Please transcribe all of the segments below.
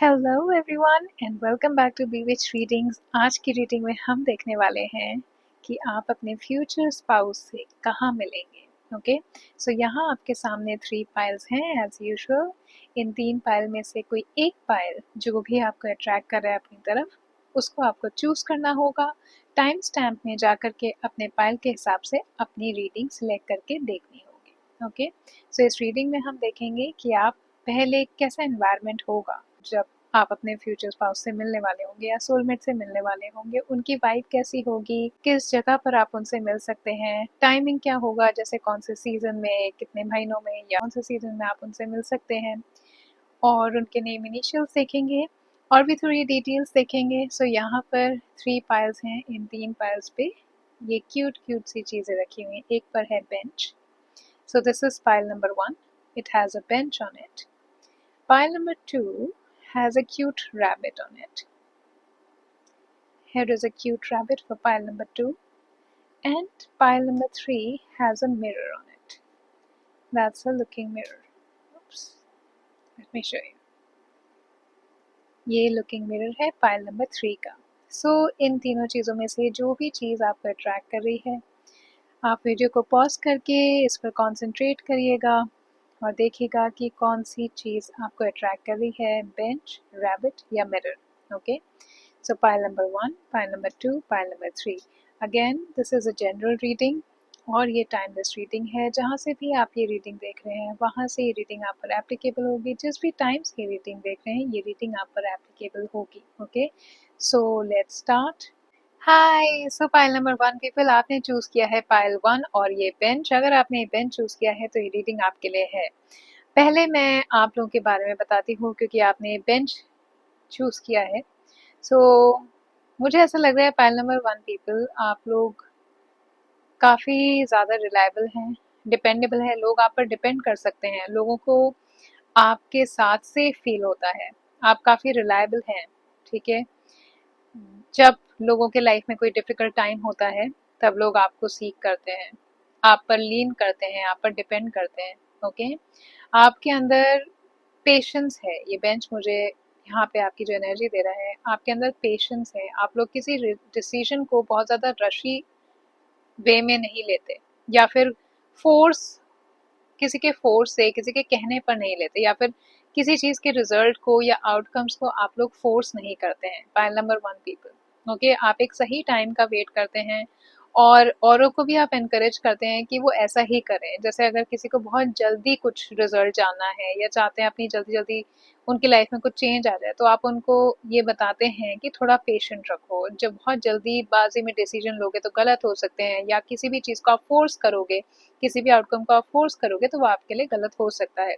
Hello everyone and welcome back to bewitch readings. आज की reading में हम देखने वाले हैं कि आप अपने फ्यूचर स्पाउस से कहाँ मिलेंगे। ओके, सो यहाँ आपके सामने 3 पाइल्स हैं एज यूजुअल। इन 3 पाइल में से कोई एक पाइल जो भी आपको अट्रैक्ट कर रहा है अपनी तरफ, उसको आपको चूज करना होगा। टाइम स्टैम्प में जा करके अपने पाइल के हिसाब से अपनी रीडिंग सिलेक्ट करके देखनी होगी। ओके, सो इस रीडिंग में हम देखेंगे कि आप पहले कैसा एनवायरनमेंट होगा जब आप अपने फ्यूचर स्पाउस से मिलने वाले होंगे या सोलमेट से मिलने वाले होंगे, उनकी वाइब कैसी होगी, किस जगह पर आप उनसे मिल सकते हैं, टाइमिंग क्या होगा, जैसे कौन से सीजन में, कितने महीनों में या कौन से सीजन में आप उनसे मिल सकते हैं, और उनके नेम इनिशियल्स देखेंगे और भी थोड़ी डिटेल्स देखेंगे। सो यहाँ पर 3 पाइल्स हैं। इन 3 पाइल्स पे ये क्यूट क्यूट सी चीज़ें रखी हुई हैं। एक पर है bench. So this is pile number 1, it has a bench on it. Pile number 2 has a cute rabbit on it. Here is a cute rabbit for pile number 2. And pile number 3 has a mirror on it. That's a looking mirror. Oops. Let me show you. ये looking mirror है pile number 3 का। So इन तीनों चीज़ों में से जो भी चीज़ आपको अट्रैक्ट कर रही है, आप वीडियो को पॉज करके इस पर कॉन्सेंट्रेट करिएगा और देखिएगा कि कौन सी चीज़ आपको अट्रैक्ट कर रही है, बेंच, रैबिट या mirror. Okay, so pile number 1, pile number 2, pile number 3। Again this is a general reading और ये टाइमलेस रीडिंग है। जहाँ से भी आप ये रीडिंग देख रहे हैं वहाँ से ये रीडिंग आप पर एप्लीकेबल होगी। जिस भी टाइम से ये रीडिंग देख रहे हैं ये रीडिंग आप पर एप्लीकेबल होगी। Okay, so let's start. Hi, so pile number 1 people, आपने चूज किया है पाइल 1 और ये बेंच। अगर आपने ये बेंच चूज किया है तो ये रीडिंग आपके लिए है। पहले मैं आप लोगों के बारे में बताती हूँ क्योंकि आपने बेंच चूज किया है। सो मुझे ऐसा लग रहा है पाइल नंबर 1 पीपल, आप लोग काफ़ी ज़्यादा रिलायबल हैं, डिपेंडेबल है, लोग आप पर डिपेंड कर सकते हैं, लोगों को आपके साथ सेफ फील होता है, आप काफ़ी रिलायबल हैं। ठीक है, जब लोगों के लाइफ में कोई डिफ़िकल्ट टाइम होता है तब लोग आपको सीक करते हैं, आप पर लीन करते हैं, आप पर डिपेंड करते हैं। ओके, आपके अंदर पेशेंस है। ये बेंच मुझे यहाँ पे आपकी जो एनर्जी दे रहा है, आपके अंदर पेशेंस है। आप लोग किसी डिसीजन को बहुत ज़्यादा रशी वे में नहीं लेते या फिर फोर्स, किसी के फोर्स से, किसी के कहने पर नहीं लेते, या फिर किसी चीज के रिजल्ट को या आउटकम्स को आप लोग फोर्स नहीं करते हैं। पाइल नंबर 1 पीपल, ओके, आप एक सही टाइम का वेट करते हैं और औरों को भी आप एनकरेज करते हैं कि वो ऐसा ही करें। जैसे अगर किसी को बहुत जल्दी कुछ रिजल्ट जानना है या चाहते हैं अपनी जल्दी जल्दी उनकी लाइफ में कुछ चेंज आ जाए, तो आप उनको ये बताते हैं कि थोड़ा पेशेंट रखो। जब बहुत जल्दीबाजी में डिसीजन लोगे तो गलत हो सकते हैं, या किसी भी चीज़ को आप फोर्स करोगे, किसी भी आउटकम को आप फोर्स करोगे तो वो आपके लिए गलत हो सकता है।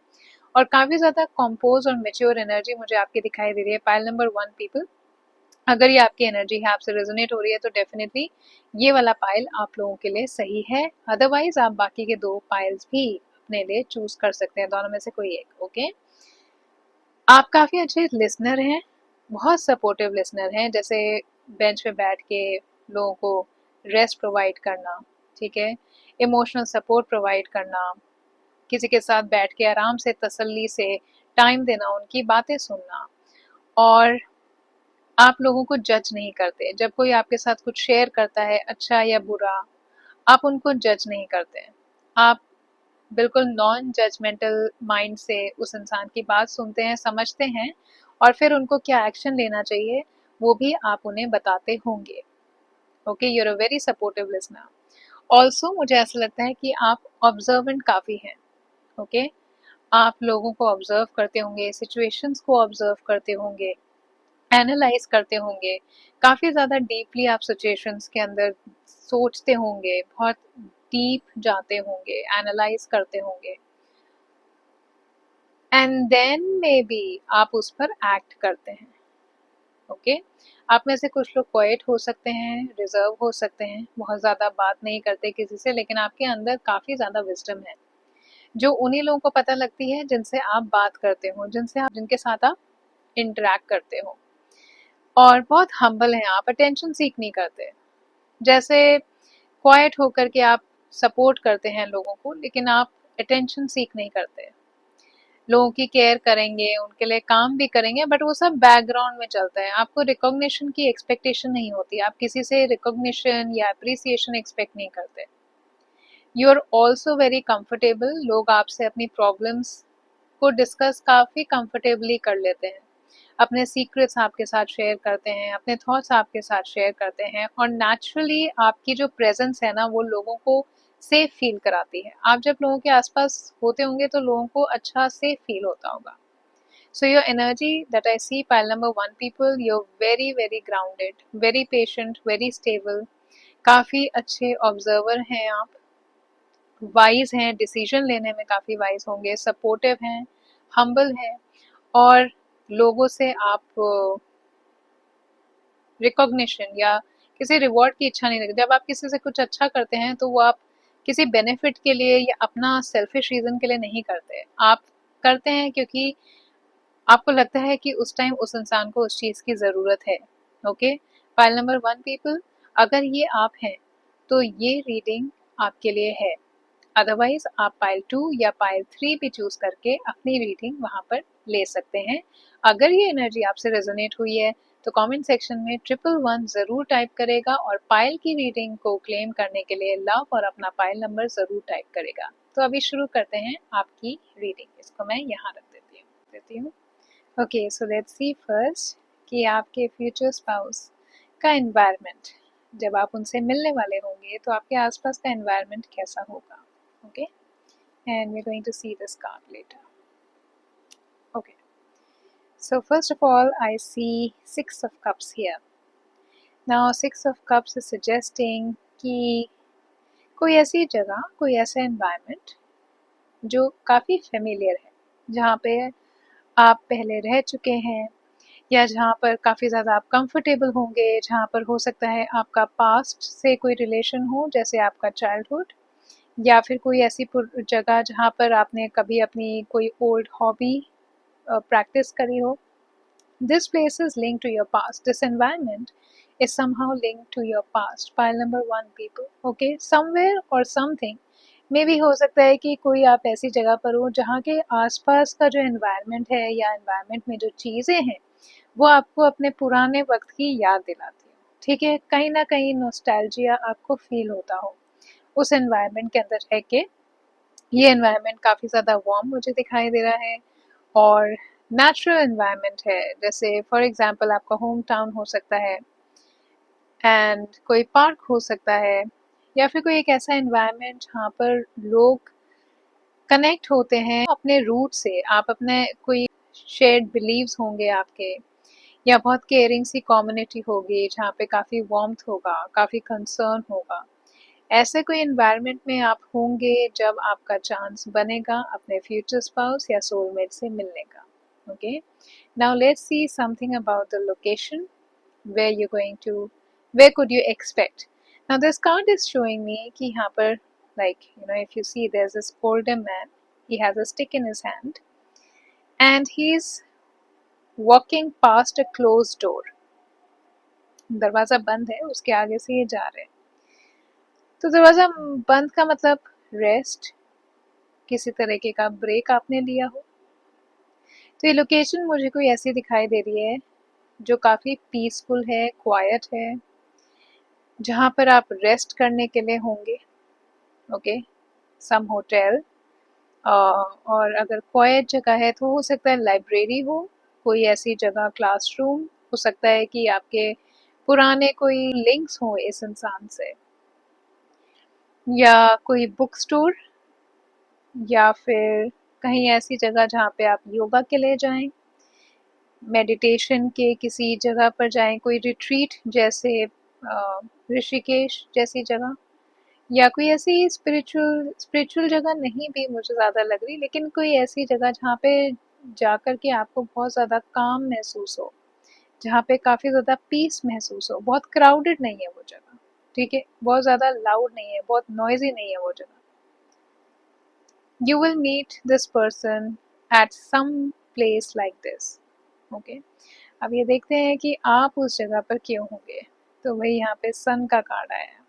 और काफ़ी ज़्यादा कंपोज और मेच्योर एनर्जी मुझे आपकी दिखाई दे रही है पाइल नंबर 1 पीपल। अगर ये आपकी एनर्जी है, आपसे रेजोनेट हो रही है, तो डेफिनेटली ये वाला पाइल आप लोगों के लिए सही है। अदरवाइज आप बाकी के 2 पाइल्स भी अपने लिए चूज कर सकते हैं, दोनों में से कोई एक। ओके, आप काफ़ी अच्छे लिसनर हैं, बहुत सपोर्टिव लिसनर हैं। जैसे बेंच पे बैठ के लोगों को रेस्ट प्रोवाइड करना, ठीक है, इमोशनल सपोर्ट प्रोवाइड करना, किसी के साथ बैठ के आराम से तसल्ली से टाइम देना, उनकी बातें सुनना, और आप लोगों को जज नहीं करते। जब कोई आपके साथ कुछ शेयर करता है, अच्छा या बुरा, आप उनको जज नहीं करते हैं। आप बिल्कुल नॉन जजमेंटल माइंड से उस इंसान की बात सुनते हैं, समझते हैं, और फिर उनको क्या एक्शन लेना चाहिए वो भी आप उन्हें बताते होंगे। Okay, you are a very supportive listener. Also मुझे ऐसा लगता है कि आप ऑब्जर्वेंट काफ़ी हैं। ओके, आप लोगों को ऑब्जर्व करते होंगे, सिचुएशंस को ऑब्जर्व करते होंगे, एनालाइज करते होंगे, काफ़ी ज़्यादा डीपली आप सिचुएशंस के अंदर सोचते होंगे, बहुत डीप जाते होंगे, एनालाइज करते होंगे, एंड देन मे बी आप उस पर एक्ट करते हैं। ओके, आप में से कुछ लोग क्वाइट हो सकते हैं, रिजर्व हो सकते हैं, बहुत ज़्यादा बात नहीं करते किसी से, लेकिन आपके अंदर काफ़ी ज़्यादा विजडम है जो उन्हीं लोगों को पता लगती है जिनसे आप बात करते हो, जिनके साथ आप इंटरेक्ट करते हो। और बहुत हम्बल हैं आप, अटेंशन सीक नहीं करते। जैसे क्वाइट होकर के आप सपोर्ट करते हैं लोगों को, लेकिन आप अटेंशन सीक नहीं करते। लोगों की केयर करेंगे, उनके लिए काम भी करेंगे, बट वो सब बैकग्राउंड में चलता है। आपको रिकॉग्निशन की एक्सपेक्टेशन नहीं होती, आप किसी से रिकॉग्निशन या अप्रिसिएशन एक्सपेक्ट नहीं करते। You are also very comfortable, लोग आपसे अपनी प्रॉब्लम्स को डिस्कस काफ़ी कंफर्टेबली कर लेते हैं, अपने सीक्रेट्स आपके साथ शेयर करते हैं, अपने थॉट्स आपके साथ शेयर करते हैं, और नेचुरली आपकी जो प्रेजेंस है ना वो लोगों को सेफ फील कराती है। आप जब लोगों के आसपास होते होंगे तो लोगों को अच्छा सेफ फील होता होगा। So your energy that I see pile number 1 people, you're very very grounded, very patient, very stable, काफ़ी अच्छे ऑब्जर्वर हैं आप, वाइज हैं, डिसीजन लेने में काफ़ी वाइज होंगे, सपोर्टिव हैं, हम्बल हैं, और लोगों से आप रिकॉग्निशन या किसी रिवॉर्ड की इच्छा नहीं रखते। जब आप किसी से कुछ अच्छा करते हैं तो वो आप किसी बेनिफिट के लिए या अपना सेल्फिश रीजन के लिए नहीं करते, आप करते हैं क्योंकि आपको लगता है कि उस टाइम उस इंसान को उस चीज़ की ज़रूरत है। ओके, फाइल नंबर 1 पीपल, अगर ये आप हैं तो ये रीडिंग आपके लिए है। अदरवाइज आप पाइल 2 या पाइल 3 भी चूज करके अपनी रीडिंग वहां पर ले सकते हैं। अगर ये एनर्जी आपसे रेजोनेट हुई है तो कमेंट सेक्शन में 111 जरूर टाइप करेगा, और पाइल की रीडिंग को क्लेम करने के लिए लव और अपना पाइल नंबर जरूर टाइप करेगा। तो अभी शुरू करते हैं आपकी रीडिंग। इसको मैं यहाँ रख देती हूँ। Okay, so let's see first कि आपके फ्यूचर स्पाउस का एनवायरनमेंट, जब आप उनसे मिलने वाले होंगे तो आपके आसपास का एनवायरनमेंट कैसा होगा। Okay, and we're going to see this card later. Okay, so first of all I see 6 of cups here. Now 6 of cups is suggesting कि कोई ऐसी जगह, कोई ऐसा environment जो काफ़ी familiar है, जहाँ पे आप पहले रह चुके हैं, या जहाँ पर काफ़ी ज़्यादा आप कंफर्टेबल होंगे, जहाँ पर हो सकता है आपका पास्ट से कोई रिलेशन हो, जैसे आपका चाइल्डहुड, या फिर कोई ऐसी जगह जहाँ पर आपने कभी अपनी कोई ओल्ड हॉबी practice करी हो. This place is linked to your past. This environment is somehow linked to your past. Pile number 1 people. Okay, somewhere or something. Maybe हो सकता है कि कोई आप ऐसी जगह पर हो जहाँ के आसपास का जो एनवायरनमेंट है या एनवायरनमेंट में जो चीज़ें हैं वो आपको अपने पुराने वक्त की याद दिलाती हो। ठीक है, कहीं ना कहीं नॉस्टैल्जिया आपको फील होता हो उस एनवायरनमेंट के अंदर रह के। ये एनवायरनमेंट काफ़ी ज़्यादा वार्म मुझे दिखाई दे रहा है, और नेचुरल एनवायरनमेंट है, जैसे फॉर एग्जांपल आपका होम टाउन हो सकता है, एंड कोई पार्क हो सकता है, या फिर कोई एक ऐसा एनवायरनमेंट जहाँ पर लोग कनेक्ट होते हैं अपने रूट से। आप अपने कोई शेयर्ड बिलीव्स होंगे आपके, या बहुत केयरिंग सी कम्युनिटी होगी जहाँ पे काफ़ी वार्मथ होगा, काफ़ी कंसर्न होगा। ऐसे कोई एनवायरनमेंट में आप होंगे जब आपका चांस बनेगा अपने फ्यूचर स्पाउस या सोलमेट से मिलने का। Okay, now let's see something about the location where you're going to, where could you expect. Now this card is showing me कि यहाँ पर, like you know, if you see there's this older man, he has a stick in his hand and he's walking past a closed door. दरवाज़ा बंद है, उसके आगे से ये जा रहे हैं। तो दरवाज़ा बंद का मतलब रेस्ट, किसी तरीके का ब्रेक आपने लिया हो। तो ये लोकेशन मुझे कोई ऐसी दिखाई दे रही है जो काफ़ी पीसफुल है, क्वाइट है, जहाँ पर आप रेस्ट करने के लिए होंगे। ओके, सम होटल, और अगर क्वाइट जगह है तो हो सकता है लाइब्रेरी हो, कोई ऐसी जगह, क्लासरूम, हो सकता है कि आपके पुराने कोई लिंक्स हो इस इंसान से, या कोई बुक स्टोर, या फिर कहीं ऐसी जगह जहाँ पे आप योगा के लिए जाएं, मेडिटेशन के किसी जगह पर जाएं, कोई रिट्रीट जैसे ऋषिकेश जैसी जगह, या कोई ऐसी स्पिरिचुअल जगह नहीं भी मुझे ज़्यादा लग रही, लेकिन कोई ऐसी जगह जहाँ पे जा कर के आपको बहुत ज़्यादा काम महसूस हो, जहाँ पे काफ़ी ज़्यादा पीस महसूस हो। बहुत क्राउडेड नहीं है वो जगह, ठीक है, बहुत ज़्यादा लाउड नहीं है, बहुत नॉइजी नहीं है वो जगह। You will meet this person at some place like this. Okay, अब ये देखते हैं कि आप उस जगह पर क्यों होंगे। तो वही यहाँ पे सन का कार्ड आया है।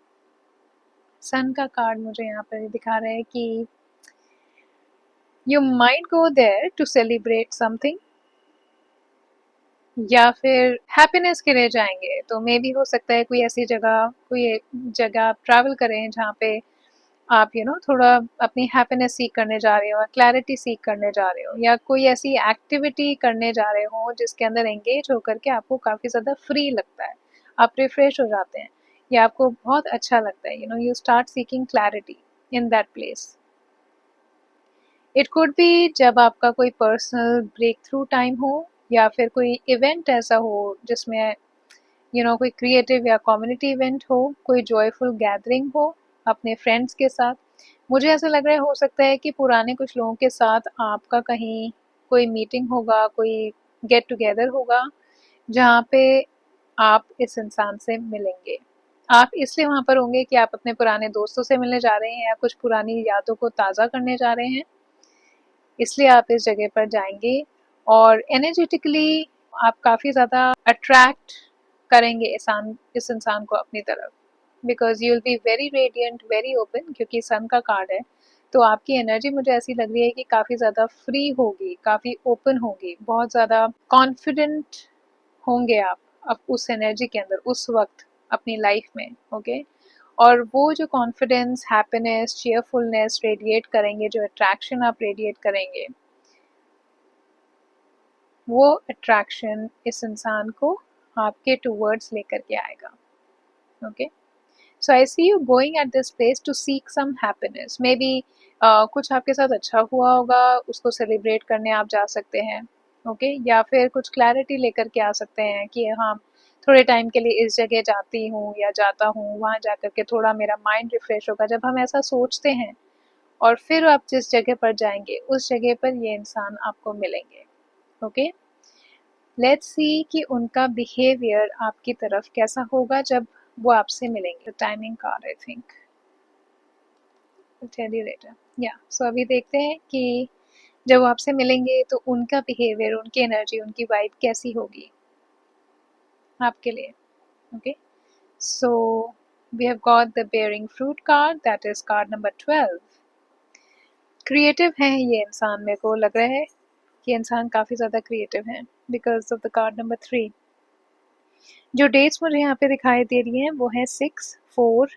सन का कार्ड मुझे यहाँ पर दिखा रहा है कि You might go there to celebrate something, या फिर हैप्पीनेस के लिए जाएंगे, तो मे बी हो सकता है कोई जगह आप ट्रैवल करें जहाँ पे आप थोड़ा अपनी हैप्पीनेस सीख करने जा रहे हो, क्लैरिटी सीख करने जा रहे हो, या कोई ऐसी एक्टिविटी करने जा रहे हो जिसके अंदर एंगेज होकर के आपको काफ़ी ज़्यादा फ्री लगता है, आप रिफ्रेश हो जाते हैं, या आपको बहुत अच्छा लगता है, you start seeking clarity in that place. It could B जब आपका कोई पर्सनल ब्रेक थ्रू टाइम हो, या फिर कोई इवेंट ऐसा हो जिसमें कोई क्रिएटिव या कम्युनिटी इवेंट हो, कोई जॉयफुल गैदरिंग हो अपने फ्रेंड्स के साथ। मुझे ऐसा लग रहा है हो सकता है कि पुराने कुछ लोगों के साथ आपका कहीं कोई मीटिंग होगा, कोई गेट टुगेदर होगा, जहाँ पे आप इस इंसान से मिलेंगे। आप इसलिए वहाँ पर होंगे कि आप अपने पुराने दोस्तों से मिलने जा रहे हैं या कुछ पुरानी यादों को ताज़ा करने जा रहे हैं, इसलिए आप इस जगह पर जाएंगे। और एनर्जेटिकली आप काफ़ी ज़्यादा अट्रैक्ट करेंगे इस इंसान को अपनी तरफ, because you will be very radiant, very open, क्योंकि सन का कार्ड है। तो आपकी एनर्जी मुझे ऐसी लग रही है कि काफ़ी ज़्यादा फ्री होगी, काफ़ी ओपन होगी, बहुत ज़्यादा कॉन्फिडेंट होंगे आप अब उस एनर्जी के अंदर उस वक्त अपनी लाइफ में। ओके, और वो जो कॉन्फिडेंस, हैप्पीनेस, चीयरफुलनेस रेडिएट करेंगे, जो अट्रैक्शन आप रेडिएट करेंगे, वो अट्रैक्शन इस इंसान को आपके टूवर्ड्स लेकर के आएगा। Okay, so I see you going at this place to seek some happiness, maybe कुछ आपके साथ अच्छा हुआ होगा, उसको सेलिब्रेट करने आप जा सकते हैं। ओके, या फिर कुछ क्लैरिटी लेकर के आ सकते हैं कि हाँ, थोड़े टाइम के लिए इस जगह जाती हूँ या जाता हूँ, वहाँ जा कर के थोड़ा मेरा माइंड रिफ्रेश होगा। जब हम ऐसा सोचते हैं और फिर आप जिस जगह पर जाएंगे उस जगह पर ये इंसान आपको मिलेंगे। ओके, लेट्स सी कि उनका बिहेवियर आपकी तरफ कैसा होगा जब वो आपसे मिलेंगे। Timing card I think, tell you later. या सो अभी देखते हैं कि जब वो आपसे मिलेंगे तो उनका बिहेवियर, उनकी एनर्जी, उनकी वाइब कैसी होगी आपके लिए। Okay, so we have got the bearing fruit card, that is card number 12। Creative है ये इंसान, मेरे को लग रहा है कि इंसान काफ़ी ज़्यादा क्रिएटिव है because of the card number 3। जो डेट्स मुझे यहाँ पे दिखाई दे रही हैं वो है 6, 4,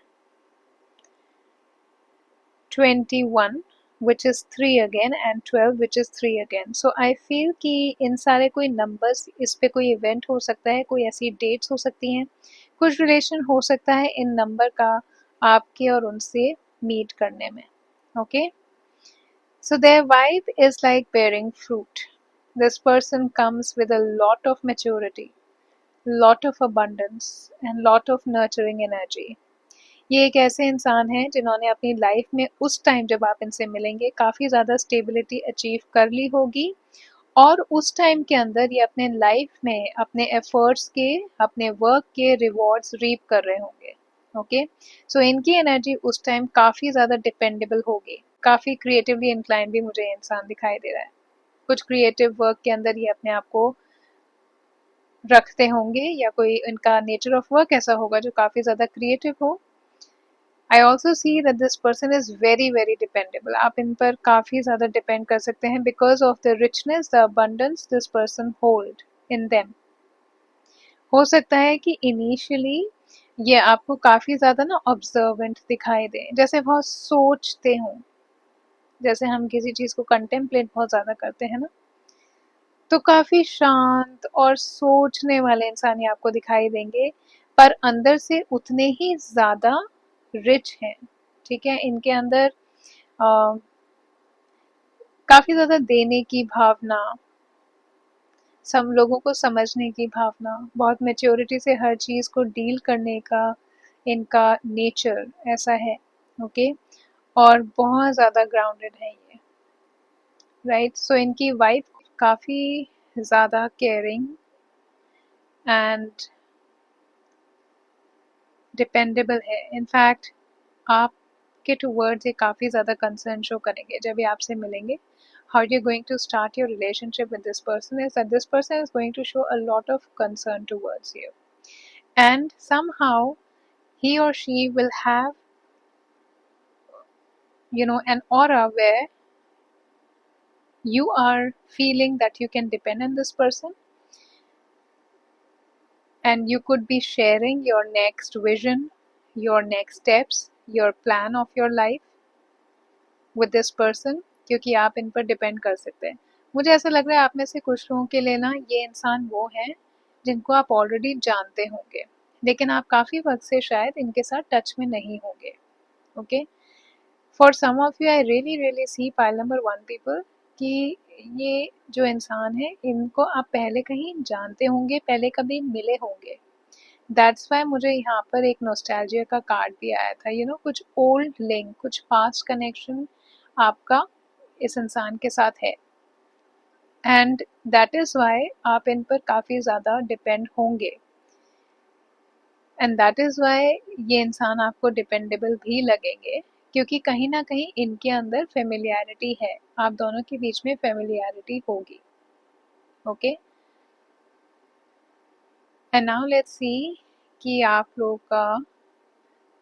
21 which is 3 again and 12 which is 3 again. So I feel कि इन सारे कोई नंबर्स, इस पे कोई इवेंट हो सकता है, कोई ऐसी डेट्स हो सकती हैं, कुछ रिलेशन हो सकता है इन नंबर का आपके और उनसे मीट करने में। Okay, so their vibe is like bearing fruit. This person comes with a lot of maturity, lot of abundance and lot of nurturing energy. ये एक ऐसे इंसान हैं जिन्होंने अपनी लाइफ में उस टाइम जब आप इनसे मिलेंगे काफ़ी ज़्यादा स्टेबिलिटी अचीव कर ली होगी, और उस टाइम के अंदर ये अपने लाइफ में अपने एफर्ट्स के, अपने वर्क के रिवॉर्ड्स रीप कर रहे होंगे। ओके, सो इनकी एनर्जी उस टाइम काफ़ी ज़्यादा डिपेंडेबल होगी, काफ़ी क्रिएटिवली इंक्लाइन भी मुझे इंसान दिखाई दे रहा है। कुछ क्रिएटिव वर्क के अंदर ये अपने आप को रखते होंगे, या कोई इनका नेचर ऑफ वर्क ऐसा होगा जो काफ़ी ज़्यादा क्रिएटिव हो। I also see that this person is very very dependable. आप इन पर काफ़ी ज़्यादा डिपेंड कर सकते हैं because of the richness, the abundance this person hold in them. हो सकता है कि इनिशियली ये आपको काफ़ी ज़्यादा ना ऑब्जर्वेंट दिखाई दे, जैसे बहुत सोचते हों, जैसे हम किसी चीज़ को कंटेम्पलेट बहुत ज़्यादा करते हैं ना, तो काफ़ी शांत और सोचने वाले इंसान ये आपको दिखाई देंगे, पर अंदर से उतने ही ज़्यादा रिच हैं। ठीक है, इनके अंदर काफ़ी ज़्यादा देने की भावना, सब लोगों को समझने की भावना, बहुत मैच्योरिटी से हर चीज़ को डील करने का इनका नेचर ऐसा है। ओके, और बहुत ज़्यादा ग्राउंडेड है ये, राइट। सो इनकी वाइफ काफ़ी ज़्यादा केयरिंग एंड डिपेंडेबल है। इनफैक्ट आपके टूवर्ड्स ये काफ़ी ज़्यादा कंसर्न शो करेंगे जब ये आपसे मिलेंगे। How you're going to start your relationship with this person is that this person is going to show a lot of concern towards you, and somehow he or she will have an aura where you are feeling that you can depend on this person, and you could be sharing your next vision, your next steps, your plan of your life with this person, क्योंकि आप इन पर depend कर सकते हैं। मुझे ऐसा लग रहा है आप में से कुछ लोगों के लिए ना ये इंसान वो हैं जिनको आप ऑलरेडी जानते होंगे, लेकिन आप काफ़ी वक्त से शायद इनके साथ टच में नहीं होंगे। Okay, for some of you I really really see pile number 1 people कि ये जो इंसान है इनको आप पहले कहीं जानते होंगे, पहले कभी मिले होंगे। दैट्स वाई मुझे यहाँ पर एक नॉस्टैल्जिया का कार्ड भी आया था, यू नो, कुछ ओल्ड लिंक, कुछ पास्ट कनेक्शन आपका इस इंसान के साथ है, एंड दैट इज वाई आप इन पर काफ़ी ज़्यादा डिपेंड होंगे, एंड दैट इज़ वाई ये इंसान आपको डिपेंडेबल भी लगेंगे, क्योंकि कहीं ना कहीं इनके अंदर फेमिलियरिटी है, आप दोनों के बीच में फेमिलियरिटी होगी। Okay, and now let's see कि आप लोगों का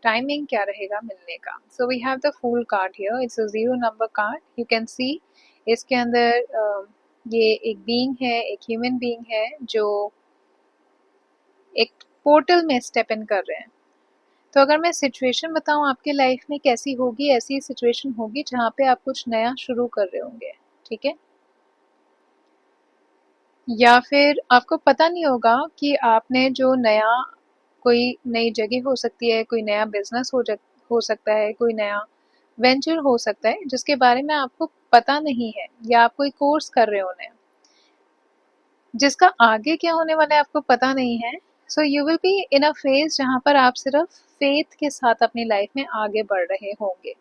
टाइमिंग क्या रहेगा मिलने का। So we have the fool card here, it's a 0 number card. You can see इसके अंदर ये एक बीइंग है, एक ह्यूमन बीइंग है जो एक पोर्टल में स्टेप इन कर रहे हैं। तो अगर मैं सिचुएशन बताऊं आपके लाइफ में कैसी होगी, ऐसी सिचुएशन होगी जहाँ पे आप कुछ नया शुरू कर रहे होंगे, ठीक है, या फिर आपको पता नहीं होगा कि आपने जो नया, कोई नई जगह हो सकती है, कोई नया बिजनेस हो सकता है, कोई नया वेंचर हो सकता है जिसके बारे में आपको पता नहीं है, या आप कोई कोर्स कर रहे हो नया जिसका आगे क्या होने वाला है आपको पता नहीं है। So you will be in a phase जहाँ पर आप सिर्फ फेथ के साथ अपनी लाइफ में आगे बढ़ रहे होंगे,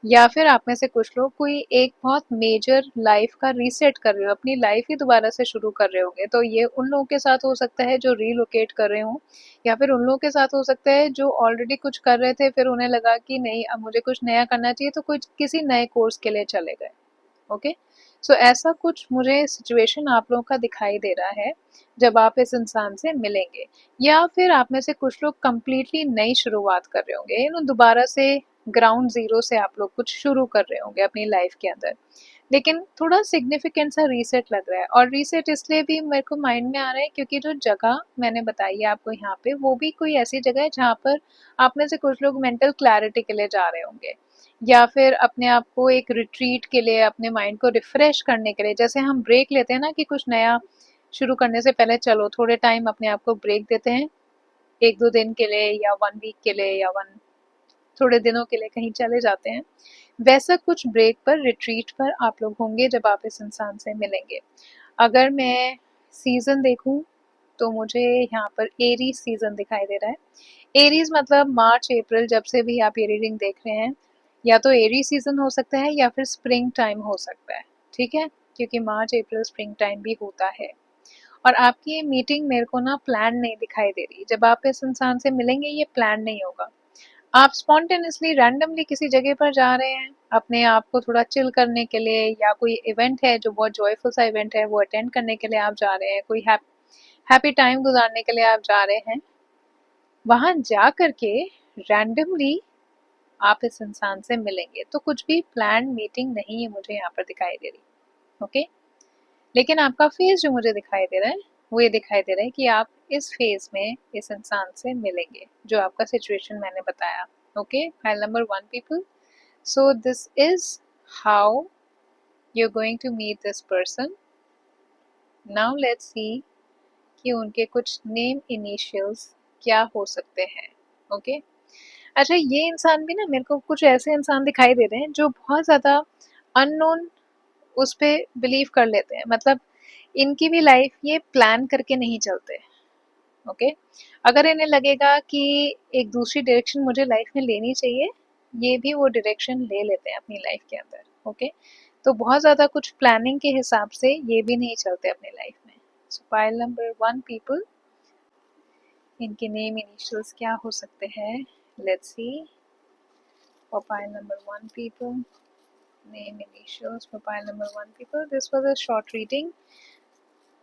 या फिर आप में से कुछ लोग कोई एक बहुत मेजर लाइफ का रीसेट कर रहे हो, अपनी लाइफ ही दोबारा से शुरू कर रहे होंगे। तो ये उन लोगों के साथ हो सकता है जो रीलोकेट कर रहे हो, या फिर उन लोगों के साथ हो सकता है जो ऑलरेडी कुछ कर रहे थे, फिर उन्हें लगा कि नहीं अब मुझे कुछ नया करना चाहिए, तो कुछ किसी नए कोर्स के लिए चले गए। ओके, सो ऐसा कुछ मुझे सिचुएशन आप लोगों का दिखाई दे रहा है जब आप इस इंसान से मिलेंगे, या फिर आप में से कुछ लोग कंप्लीटली नई शुरुआत कर रहे होंगे, यू नो, दोबारा से ग्राउंड जीरो से आप लोग कुछ शुरू कर रहे होंगे अपनी लाइफ के अंदर, लेकिन थोड़ा सिग्निफिकेंट सा रीसेट लग रहा है। और रीसेट इसलिए भी मेरे को माइंड में आ रहा है क्योंकि जो जगह मैंने बताई है आपको यहाँ पे, वो भी कोई ऐसी जगह है जहाँ पर आप में से कुछ लोग मेंटल क्लैरिटी के लिए जा रहे होंगे, या फिर अपने आप को एक रिट्रीट के लिए, अपने माइंड को रिफ्रेश करने के लिए, जैसे हम ब्रेक लेते हैं ना कि कुछ नया शुरू करने से पहले चलो थोड़े टाइम अपने आप को ब्रेक देते हैं, 1-2 दिन के लिए या 1 वीक के लिए या थोड़े दिनों के लिए कहीं चले जाते हैं, वैसा कुछ ब्रेक पर, रिट्रीट पर आप लोग होंगे जब आप इस इंसान से मिलेंगे। अगर मैं सीजन देखूं तो मुझे यहाँ पर एरीज सीजन दिखाई दे रहा है। एरीज मतलब मार्च अप्रैल, जब से भी आप ये रीडिंग देख रहे हैं, या तो एरी सीजन हो सकता है या फिर स्प्रिंग टाइम हो सकता है, ठीक है, क्योंकि मार्च अप्रैल स्प्रिंग टाइम भी होता है। और आपकी ये मीटिंग मेरे को ना प्लान नहीं दिखाई दे रही, जब आप इस इंसान से मिलेंगे ये प्लान नहीं होगा, आप स्पॉन्टेनियसली रैंडमली किसी जगह पर जा रहे हैं अपने आप को थोड़ा चिल करने के लिए, या कोई इवेंट है जो बहुत जॉयफुल सा इवेंट है वो अटेंड करने के लिए आप जा रहे हैं, कोई हैप्पी टाइम गुजारने के लिए आप जा रहे हैं, वहां जा करके रैंडमली आप इस इंसान से मिलेंगे। तो कुछ भी प्लान मीटिंग नहीं है मुझे यहाँ पर दिखाई दे रही। ओके, लेकिन आपका फेस जो मुझे दिखाई दे रहा है वो ये दिखाई दे रहा है कि आप इस फेज में इस इंसान से मिलेंगे जो आपका सिचुएशन मैंने बताया। Okay, file number 1 people, so this is how you're going to meet this person. Now let's see कि उनके कुछ नेम इनिशियल्स क्या हो सकते हैं। ओके, अच्छा, ये इंसान भी ना मेरे को कुछ ऐसे इंसान दिखाई दे रहे हैं जो बहुत ज़्यादा अननोन उस पे बिलीव कर लेते हैं, मतलब इनकी भी लाइफ ये प्लान करके नहीं चलते। ओके, अगर इन्हें लगेगा कि एक दूसरी डायरेक्शन मुझे लाइफ में लेनी चाहिए, ये भी वो डायरेक्शन ले लेते हैं अपनी लाइफ के अंदर। ओके, तो बहुत ज़्यादा कुछ प्लानिंग के हिसाब से ये भी नहीं चलते अपनी लाइफ में। सो फाइल नंबर 1 पीपल, इनके नेम इनिशियल्स क्या हो सकते हैं, let's see. For file number 1 people, name initials for file number 1 people. This was a short reading.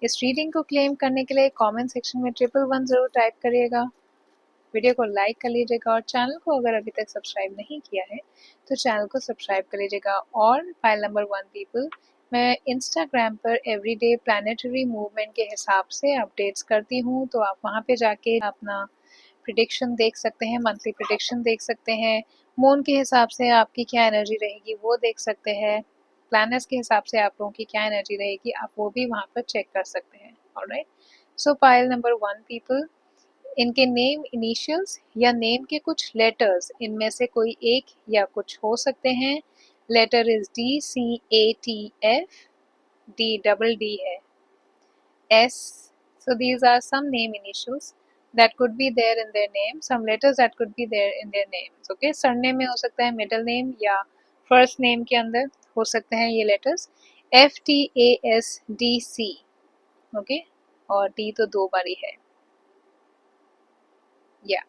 इस रीडिंग को क्लेम करने के लिए कमेंट सेक्शन में 111 जरूर टाइप करिएगा, वीडियो को लाइक कर लीजिएगा, और चैनल को अगर अभी तक सब्सक्राइब नहीं किया है तो चैनल को सब्सक्राइब कर लीजिएगा। और फाइल नंबर 1 पीपल, मैं इंस्टाग्राम पर एवरीडे प्लानिटरी मूवमेंट के हिसाब से अपडेट्स करती हूँ, तो आप वहाँ पे जाके अपना प्रिडिक्शन देख सकते हैं, मंथली प्रिडिक्शन देख सकते हैं, मून के हिसाब से आपकी क्या एनर्जी रहेगी वो देख सकते हैं, प्लैनेट्स के हिसाब से आप लोगों की क्या एनर्जी रहेगी आप वो भी वहाँ पर चेक कर सकते हैं। ऑलराइट, सो पाइल नंबर 1 पीपल, इनके नेम इनिशियल्स या नेम के कुछ लेटर्स इनमें से कोई एक या कुछ हो सकते हैं। Letter is DCATF, D double D है, S. So these are some name initials that could be there in their name, some letters that could be there in their names. Okay, surname में हो सकता है, middle name या first name के अंदर हो सकते हैं ये letters, FTASDC. Okay, और D तो दो बारी है। Yeah.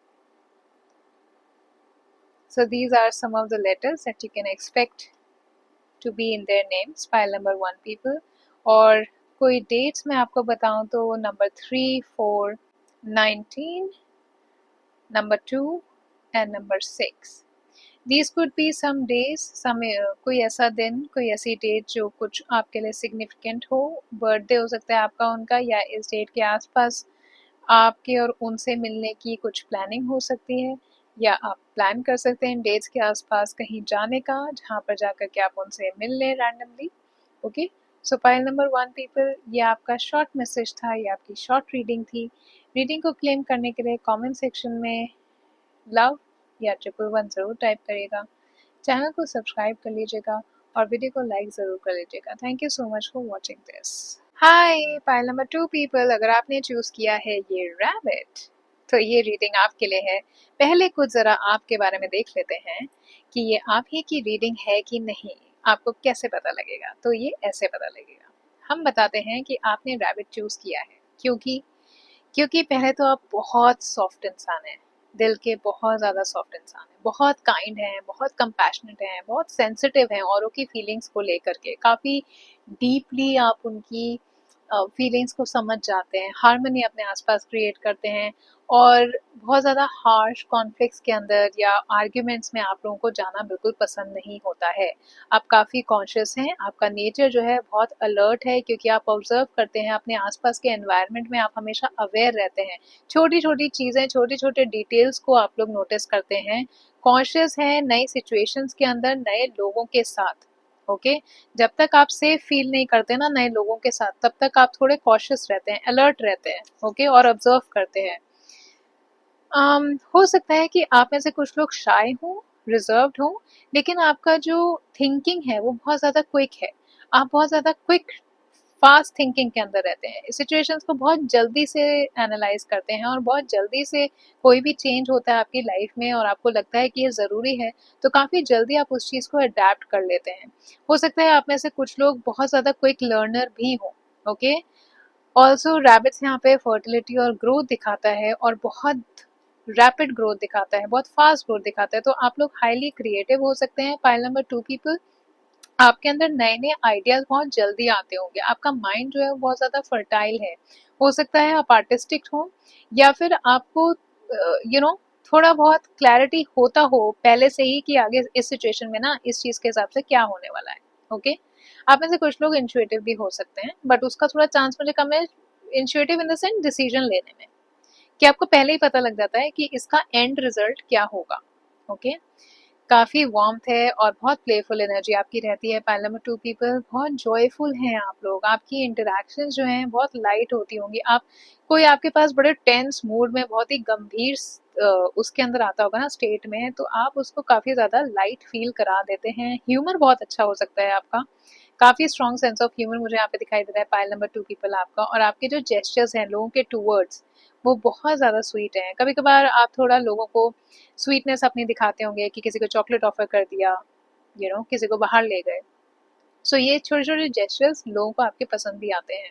So these are some of the letters that you can expect to be in their names, pile number 1 people. और कोई dates मैं आपको बताऊं तो number 3, 4, 19, number 2 and number 6. These could be some days, some कोई ऐसा दिन, कोई ऐसी डेट जो कुछ आपके लिए सिग्निफिकेंट हो, बर्थडे हो सकता है आपका उनका, या इस डेट के आसपास आपके और उनसे मिलने की कुछ प्लानिंग हो सकती है, या आप प्लान कर सकते हैं डेट्स के आसपास कहीं जाने का जहाँ पर जाकर के आप उनसे मिल लें रैंडमली। ओके, सो पाइल नंबर 1 पीपल, ये आपका शॉर्ट मैसेज था, ये आपकी शॉर्ट रीडिंग थी। रीडिंग को क्लेम करने के लिए कमेंट सेक्शन में लव या 111 ज़रूर टाइप करिएगा, चैनल को सब्सक्राइब कर लीजिएगा और वीडियो को लाइक ज़रूर कर लीजिएगा। Thank you so much for watching this. Hi pile number 2 people, अगर आपने चूज़ किया है ये रैबिट तो ये रीडिंग आपके लिए है। पहले कुछ ज़रा आपके बारे में देख लेते हैं कि ये आप ही की रीडिंग है कि नहीं। आपको कैसे पता लगेगा? तो ये ऐसे पता लगेगा, हम बताते हैं कि आपने रैबिट चूज़ किया है क्योंकि पहले तो आप बहुत सॉफ्ट इंसान हैं, दिल के बहुत ज़्यादा सॉफ्ट इंसान हैं, बहुत काइंड हैं, बहुत कंपैशनेट हैं, बहुत सेंसिटिव हैं औरों की फीलिंग्स को लेकर के, काफ़ी डीपली आप उनकी फीलिंग्स को समझ जाते हैं, हार्मनी अपने आसपास क्रिएट करते हैं और बहुत ज़्यादा हार्श कॉन्फ्लिक्ट्स के अंदर या आर्ग्यूमेंट्स में आप लोगों को जाना बिल्कुल पसंद नहीं होता है। आप काफ़ी कॉन्शियस हैं, आपका नेचर जो है बहुत अलर्ट है क्योंकि आप ऑब्जर्व करते हैं अपने आसपास के एनवायरनमेंट में, आप हमेशा अवेयर रहते हैं, छोटी छोटी चीज़ें, छोटे छोटे डिटेल्स को आप लोग नोटिस करते हैं, कॉन्शियस हैं नई सिचुएशंस के अंदर, नए लोगों के साथ। ओके, जब तक आप सेफ फील नहीं करते ना नए लोगों के साथ, तब तक आप थोड़े कॉशियस रहते हैं, अलर्ट रहते हैं। ओके, और ऑब्जर्व करते हैं। हो सकता है कि आप में से कुछ लोग शाय हों, रिजर्व्ड हों, लेकिन आपका जो थिंकिंग है वो बहुत ज़्यादा क्विक है। आप बहुत ज़्यादा क्विक फास्ट थिंकिंग के अंदर रहते हैं, सिचुएशंस को बहुत जल्दी से एनालाइज करते हैं और बहुत जल्दी से कोई भी चेंज होता है आपकी लाइफ में और आपको लगता है कि ये ज़रूरी है तो काफ़ी जल्दी आप उस चीज़ को अडेप्ट कर लेते हैं। हो सकता है आप में से कुछ लोग बहुत ज़्यादा क्विक लर्नर भी हों। ओके, ऑल्सो रैबिट्स यहाँ पे फर्टिलिटी और ग्रोथ दिखाता है और बहुत रैपिड ग्रोथ दिखाता है, बहुत फास्ट ग्रोथ दिखाता है, तो आप लोग हाईली क्रिएटिव हो सकते हैं। पाइल नंबर 2 पीपल, आपके अंदर नए नए आइडियाज बहुत जल्दी आते होंगे, आपका माइंड जो है वो बहुत ज़्यादा फर्टाइल है। हो सकता है आप आर्टिस्टिक हो या फिर आपको थोड़ा बहुत क्लैरिटी होता हो पहले से ही कि आगे इस सिचुएशन में ना इस चीज़ के हिसाब से क्या होने वाला है। ओके, आप में से कुछ लोग इंट्यूटिव भी हो सकते हैं, बट उसका थोड़ा चांस मुझे कम है, intuitive in the sense decision लेने में, कि आपको पहले ही पता लग जाता है कि इसका एंड रिजल्ट क्या होगा। ओके, काफ़ी वार्मथ है और बहुत प्लेफुल एनर्जी आपकी रहती है। पाइल नंबर 2 पीपल, बहुत जॉयफुल हैं आप लोग, आपकी इंटरेक्शंस जो हैं बहुत लाइट होती होंगी। आप कोई आपके पास बड़े टेंस मूड में बहुत ही गंभीर उसके अंदर आता होगा ना स्टेट में, तो आप उसको काफ़ी ज़्यादा लाइट फील करा देते हैं। ह्यूमर बहुत अच्छा हो सकता है आपका, काफ़ी स्ट्रॉन्ग सेंस ऑफ ह्यूमर मुझे यहाँ पे दिखाई दे रहा है पाइल नंबर 2 पीपल आपका, और आपके जो जेस्चर्स हैं लोगों के टूवर्ड्स वो बहुत ज़्यादा स्वीट हैं। कभी कभार आप थोड़ा लोगों को स्वीटनेस अपनी दिखाते होंगे कि किसी को चॉकलेट ऑफर कर दिया, किसी को बाहर ले गए। सो ये छोटे छोटे जेस्चर्स लोगों को आपके पसंद भी आते हैं।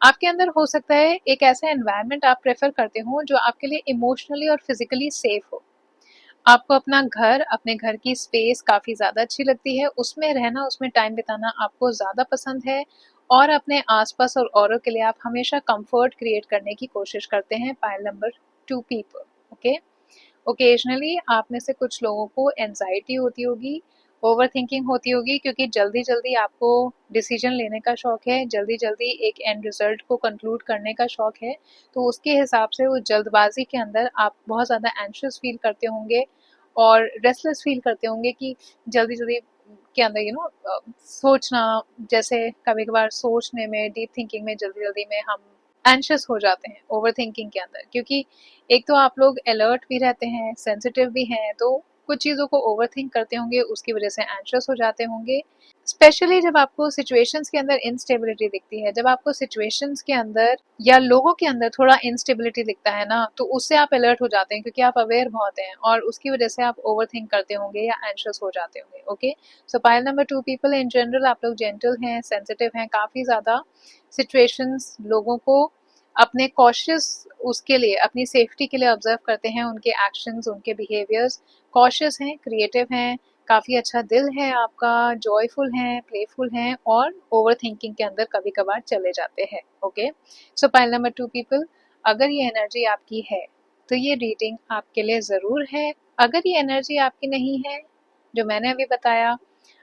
आपके अंदर हो सकता है एक ऐसा एनवायरनमेंट आप प्रेफर करते हो जो आपके लिए इमोशनली और फिजिकली सेफ हो। आपको अपना घर, अपने घर की स्पेस काफ़ी ज़्यादा अच्छी लगती है, उसमें रहना, उसमें टाइम बिताना आपको ज़्यादा पसंद है और अपने आसपास और औरों के लिए आप हमेशा कंफर्ट क्रिएट करने की कोशिश करते हैं। Pile number 2 people. Okay, occasionally आप में से कुछ लोगों को एंजाइटी होती होगी ओवर थिंकिंग होती होगी क्योंकि जल्दी जल्दी आपको डिसीजन लेने का शौक है, जल्दी जल्दी एक एंड रिजल्ट को कंक्लूड करने का शौक है। तो उसके हिसाब से उस जल्दबाजी के अंदर आप बहुत ज़्यादा एंशियस फील करते होंगे और रेस्टलेस फील करते होंगे कि जल्दी जल्दी के अंदर सोचना, जैसे कभी कभार सोचने में, डीप थिंकिंग में जल्दी जल्दी में हम एंशियस हो जाते हैं ओवर थिंकिंग के अंदर, क्योंकि एक तो आप लोग अलर्ट भी रहते हैं, सेंसिटिव भी हैं, तो कुछ चीज़ों को ओवर थिंक करते होंगे, उसकी वजह से एंशियस हो जाते होंगे। स्पेशली जब आपको सिचुएशंस के अंदर इंस्टेबिलिटी दिखती है, जब आपको सिचुएशंस के अंदर या लोगों के अंदर थोड़ा इंस्टेबिलिटी दिखता है ना, तो उससे आप अलर्ट हो जाते हैं क्योंकि आप अवेयर बहुत हैं और उसकी वजह से आप ओवर थिंक करते होंगे या एंशियस हो जाते होंगे। Okay, so pile number 2 people in general, आप लोग जेंटल हैं, सेंसिटिव हैं, काफ़ी ज़्यादा सिचुएशंस, लोगों को अपने कॉशियस, उसके लिए अपनी सेफ्टी के लिए ऑब्जर्व करते हैं, उनके एक्शंस, उनके बिहेवियर्स, कॉशियस हैं, क्रिएटिव हैं, काफ़ी अच्छा दिल है आपका, जॉयफुल हैं, प्लेफुल हैं और ओवर थिंकिंग के अंदर कभी कभार चले जाते हैं। ओके, सो पाइल नंबर 2 पीपल, अगर ये एनर्जी आपकी है तो ये रीडिंग आपके लिए ज़रूर है। अगर ये एनर्जी आपकी नहीं है, जो मैंने अभी बताया,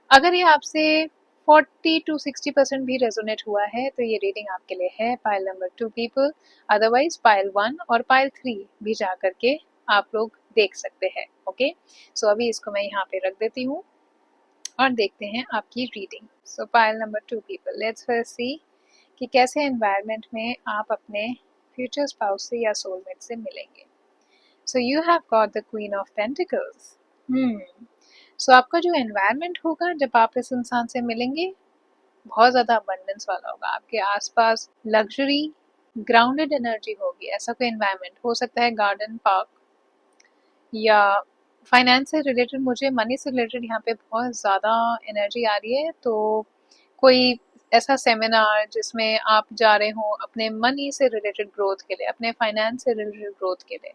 अगर ये आपसे 40 to 60% भी रेजोनेट हुआ है तो ये रीडिंग आपके लिए है, pile number 2 people. Otherwise pile 1 और पाइल 3 भी जा करके आप लोग देख सकते हैं। ओके, सो अभी इसको मैं यहाँ पे रख देती हूँ और देखते हैं आपकी reading. So pile number 2 people, let's first see कि कैसे एनवायरनमेंट में आप अपने फ्यूचर स्पाउस से या सोलमेट से मिलेंगे। So you have got the queen of pentacles. So आपका जो एनवायरनमेंट होगा जब आप इस इंसान से मिलेंगे, बहुत ज़्यादा अबंडेंस वाला होगा। आपके आसपास लग्जरी, ग्राउंडेड एनर्जी होगी। ऐसा कोई एनवायरनमेंट हो सकता है, गार्डन, पार्क, या फाइनेंस से रिलेटेड, मुझे मनी से रिलेटेड यहाँ पे बहुत ज़्यादा एनर्जी आ रही है। तो कोई ऐसा सेमिनार जिसमें आप जा रहे हो अपने मनी से रिलेटेड ग्रोथ के लिए, अपने फाइनेंस से रिलेटेड ग्रोथ के लिए,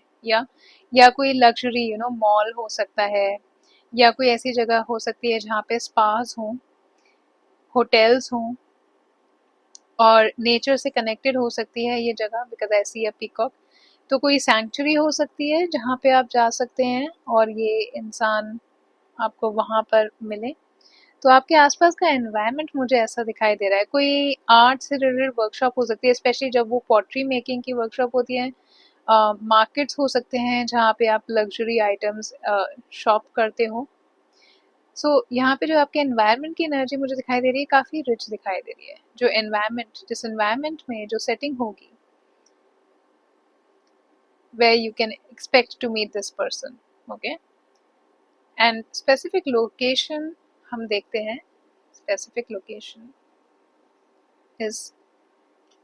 या कोई लग्जरी मॉल हो सकता है, या कोई ऐसी जगह हो सकती है जहाँ पे स्पास हों, होटल्स हों और नेचर से कनेक्टेड हो सकती है ये जगह, because I C a peacock. तो कोई सैंक्चुरी हो सकती है जहाँ पे आप जा सकते हैं और ये इंसान आपको वहाँ पर मिले। तो आपके आसपास का एनवायरनमेंट मुझे ऐसा दिखाई दे रहा है। कोई आर्ट से रिलेटेड वर्कशॉप हो सकती है, स्पेशली जब वो पॉटरी मेकिंग की वर्कशॉप होती है। मार्केट्स हो सकते हैं जहाँ पे आप लग्जरी आइटम्स शॉप करते हो। सो यहाँ पे जो आपके एनवायरनमेंट की एनर्जी मुझे दिखाई दे रही है, काफ़ी रिच दिखाई दे रही है। जो एनवायरनमेंट, जिस एनवायरनमेंट में जो सेटिंग होगी, where you can expect to meet this person, okay? And specific location हम देखते हैं, specific location is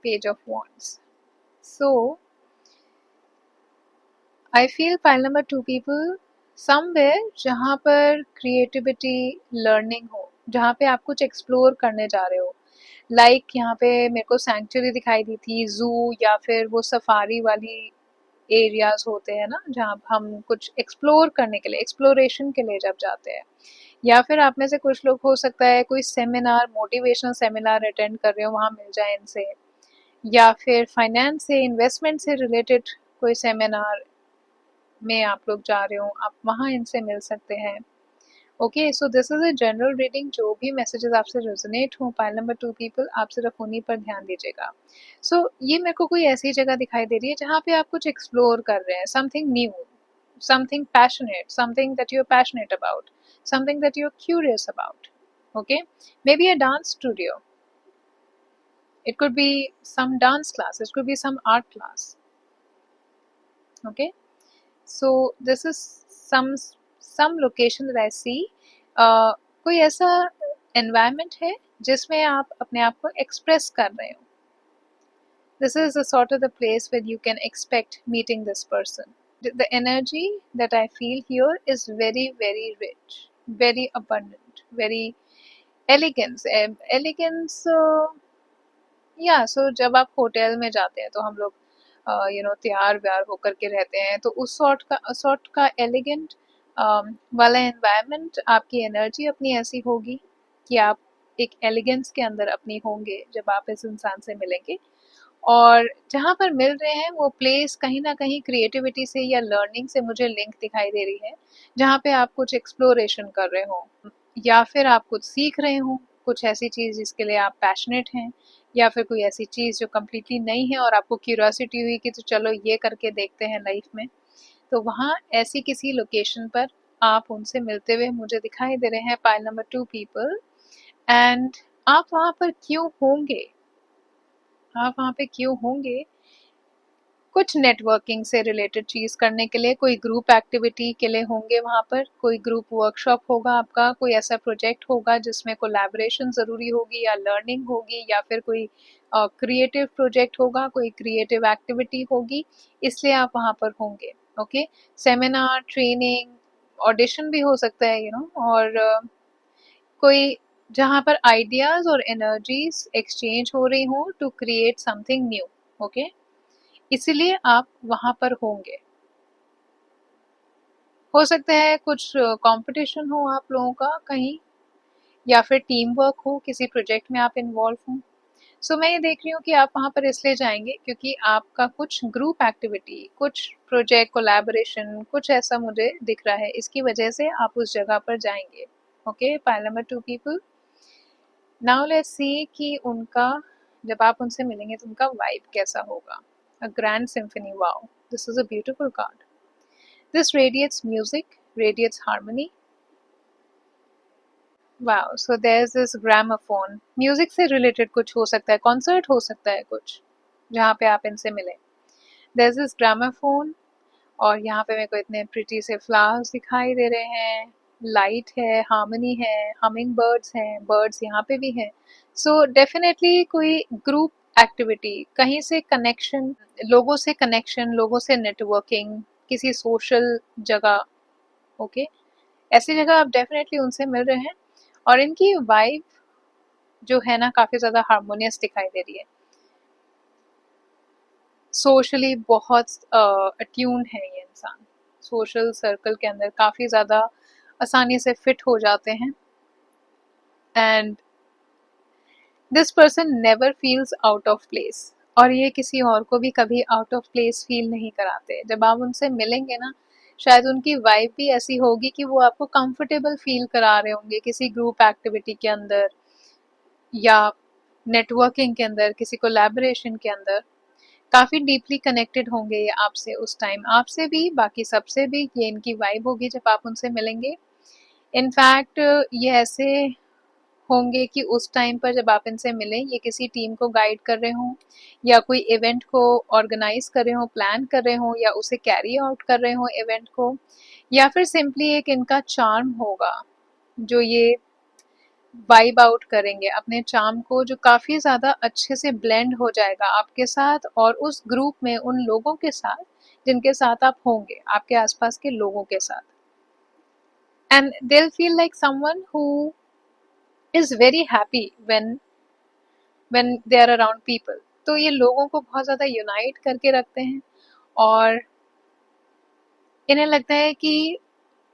page of wands. So I feel pile number 2 people somewhere जहाँ पर creativity, learning हो, जहाँ पे आप कुछ explore करने जा रहे हो। लाइक यहाँ पे मेरे को सैंक्चुरी दिखाई दी थी, जू, या फिर वो सफारी वाली एरियाज होते हैं ना, जहाँ हम कुछ एक्सप्लोर करने के लिए, एक्सप्लोरेशन के लिए जब जाते हैं। या फिर आप में से कुछ लोग, हो सकता है कोई सेमिनार, मोटिवेशनल सेमिनार अटेंड कर रहे हो, वहाँ मिल जाए इनसे। या फिर फाइनेंस से, इन्वेस्टमेंट से रिलेटेड कोई सेमिनार में आप लोग जा रहे हो, आप वहाँ इनसे मिल सकते हैं। Okay, so this is a general reading. जो भी मैसेजेस आपसे रेजोनेट हो, पाइल नंबर 2 पीपल, आप सिर्फ उन्हीं पर ध्यान दीजिएगा। सो ये मेरे को कोई ऐसी जगह दिखाई दे रही है जहाँ पे आप कुछ एक्सप्लोर कर रहे हैं, something new, something passionate, something that you are passionate about, something that you are curious about. Okay, maybe a dance studio, it could be some dance class, it could be some art class. Okay, so this is some location that I see. कोई ऐसा environment है जिसमें आप अपने आप को express कर रहे हो। This is a sort of the place where you can expect meeting this person. The energy that I feel here is very very rich, very abundant, very elegance, elegance. या सो जब आप होटल में जाते हैं तो हम लोग तैयार व्यार होकर के रहते हैं, तो उस सॉर्ट का एलिगेंट वाला एनवायरनमेंट, आपकी एनर्जी अपनी ऐसी होगी कि आप एक एलिगेंस के अंदर अपनी होंगे जब आप इस इंसान से मिलेंगे। और जहाँ पर मिल रहे हैं वो प्लेस कहीं ना कहीं क्रिएटिविटी से या लर्निंग से मुझे लिंक दिखाई दे रही है, जहाँ पे आप कुछ एक्सप्लोरेशन कर रहे हो। या फिर आप कुछ सीख रहे हो, कुछ ऐसी चीज़ जिसके लिए आप पैशनेट हैं, या फिर कोई ऐसी चीज़ जो कम्प्लीटली नई है और आपको क्यूरियोसिटी हुई कि तो चलो ये करके देखते हैं लाइफ में, तो वहाँ ऐसी किसी लोकेशन पर आप उनसे मिलते हुए मुझे दिखाई दे रहे हैं, पाइल नंबर 2 पीपल। एंड आप वहाँ पर क्यों होंगे? आप वहाँ पे क्यों होंगे? कुछ नेटवर्किंग से रिलेटेड चीज़ करने के लिए, कोई ग्रुप एक्टिविटी के लिए होंगे वहाँ पर, कोई ग्रुप वर्कशॉप होगा आपका, कोई ऐसा प्रोजेक्ट होगा जिसमें कोलैबोरेशन ज़रूरी होगी या लर्निंग होगी, या फिर कोई क्रिएटिव प्रोजेक्ट होगा, कोई क्रिएटिव एक्टिविटी होगी, इसलिए आप वहाँ पर होंगे। ओके, सेमिनार, ट्रेनिंग, ऑडिशन भी हो सकता है, और कोई जहाँ पर आइडियाज और एनर्जीज एक्सचेंज हो रही हो to create something new. Okay, इसीलिए आप वहां पर होंगे। हो सकता है कुछ कंपटीशन हो आप लोगों का कहीं, या फिर टीम वर्क हो, किसी प्रोजेक्ट में आप इन्वॉल्व हो। सो मैं ये देख रही हूँ कि आप वहाँ पर इसलिए जाएंगे क्योंकि आपका कुछ ग्रुप एक्टिविटी, कुछ प्रोजेक्ट कोलैबोरेशन, कुछ ऐसा मुझे दिख रहा है, इसकी वजह से आप उस जगह पर जाएंगे। Okay, pile number 2 people. Now let's see कि उनका, जब आप उनसे मिलेंगे तो उनका वाइब कैसा होगा। A grand symphony, wow, this is a beautiful card. This radiates music, radiates harmony. Wow, so there is this gramophone, music से रिलेटेड कुछ हो सकता है, कॉन्सर्ट हो सकता है कुछ जहाँ पे आप इनसे मिले। देयर इज दिस ग्रामोफोन, और यहाँ पे मेरे को इतने प्रिटी से फ्लावर्स दिखाई दे रहे हैं, लाइट है, हार्मनी है, हमिंग बर्ड्स हैं, बर्ड्स यहाँ पे भी हैं। सो डेफिनेटली कोई ग्रुप एक्टिविटी, कहीं से कनेक्शन, लोगों से नेटवर्किंग, किसी सोशल जगह। ओके, ऐसी जगह आप डेफिनेटली उनसे मिल रहे हैं, और इनकी वाइब जो है ना काफी ज्यादा हार्मोनियस दिखाई दे रही है। सोशली बहुत अट्यून्ड है ये इंसान, सोशल सर्कल के अंदर काफ़ी ज़्यादा आसानी से फिट हो जाते हैं। And this person never feels out of place, और ये किसी और को भी कभी आउट ऑफ प्लेस फील नहीं कराते। जब आप उनसे मिलेंगे ना, शायद उनकी वाइब भी ऐसी होगी कि वो आपको कंफर्टेबल फील करा रहे होंगे किसी ग्रुप एक्टिविटी के अंदर, या नेटवर्किंग के अंदर, किसी कोलैबोरेशन के अंदर। काफ़ी डीपली कनेक्टेड होंगे ये आपसे उस टाइम, आपसे भी, बाकी सबसे भी, ये इनकी वाइब होगी जब आप उनसे मिलेंगे। इनफैक्ट ये ऐसे होंगे कि उस टाइम पर जब आप इनसे मिलें, ये किसी टीम को गाइड कर रहे हों, या कोई इवेंट को ऑर्गेनाइज कर रहे हों, प्लान कर रहे हों, या उसे कैरी आउट कर रहे हों इवेंट को, या फिर सिंपली एक इनका चार्म होगा जो ये वाइब आउट करेंगे अपने चार्म को, जो काफ़ी ज़्यादा अच्छे से ब्लेंड हो जाएगा आपके साथ और उस ग्रुप में उन लोगों के साथ जिनके साथ आप होंगे, आपके आसपास के लोगों के साथ। And they'll feel like someone who is very happy when they are around people। तो ये लोगों को बहुत ज़्यादा यूनाइट करके रखते हैं, और इन्हें लगता है कि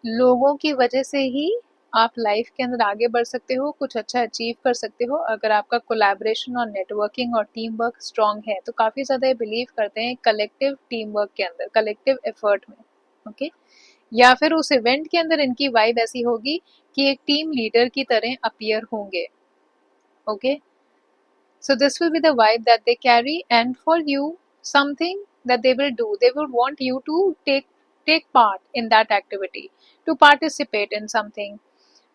लोगों की वजह से ही आप लाइफ के अंदर आगे बढ़ सकते हो, कुछ अच्छा अचीव कर सकते हो, अगर आपका कोलैबोरेशन और नेटवर्किंग और टीम वर्क स्ट्रांग है। तो काफ़ी ज़्यादा ये बिलीव करते हैं कलेक्टिव टीम वर्क के अंदर, कलेक्टिव एफर्ट में। ओके, या फिर उस इवेंट के अंदर इनकी वाइब ऐसी होगी कि एक टीम लीडर की तरह अपीयर होंगे। Okay, so this will be the vibe that they carry, and for you, something that they will do, they will want you to take part in that activity, to participate in something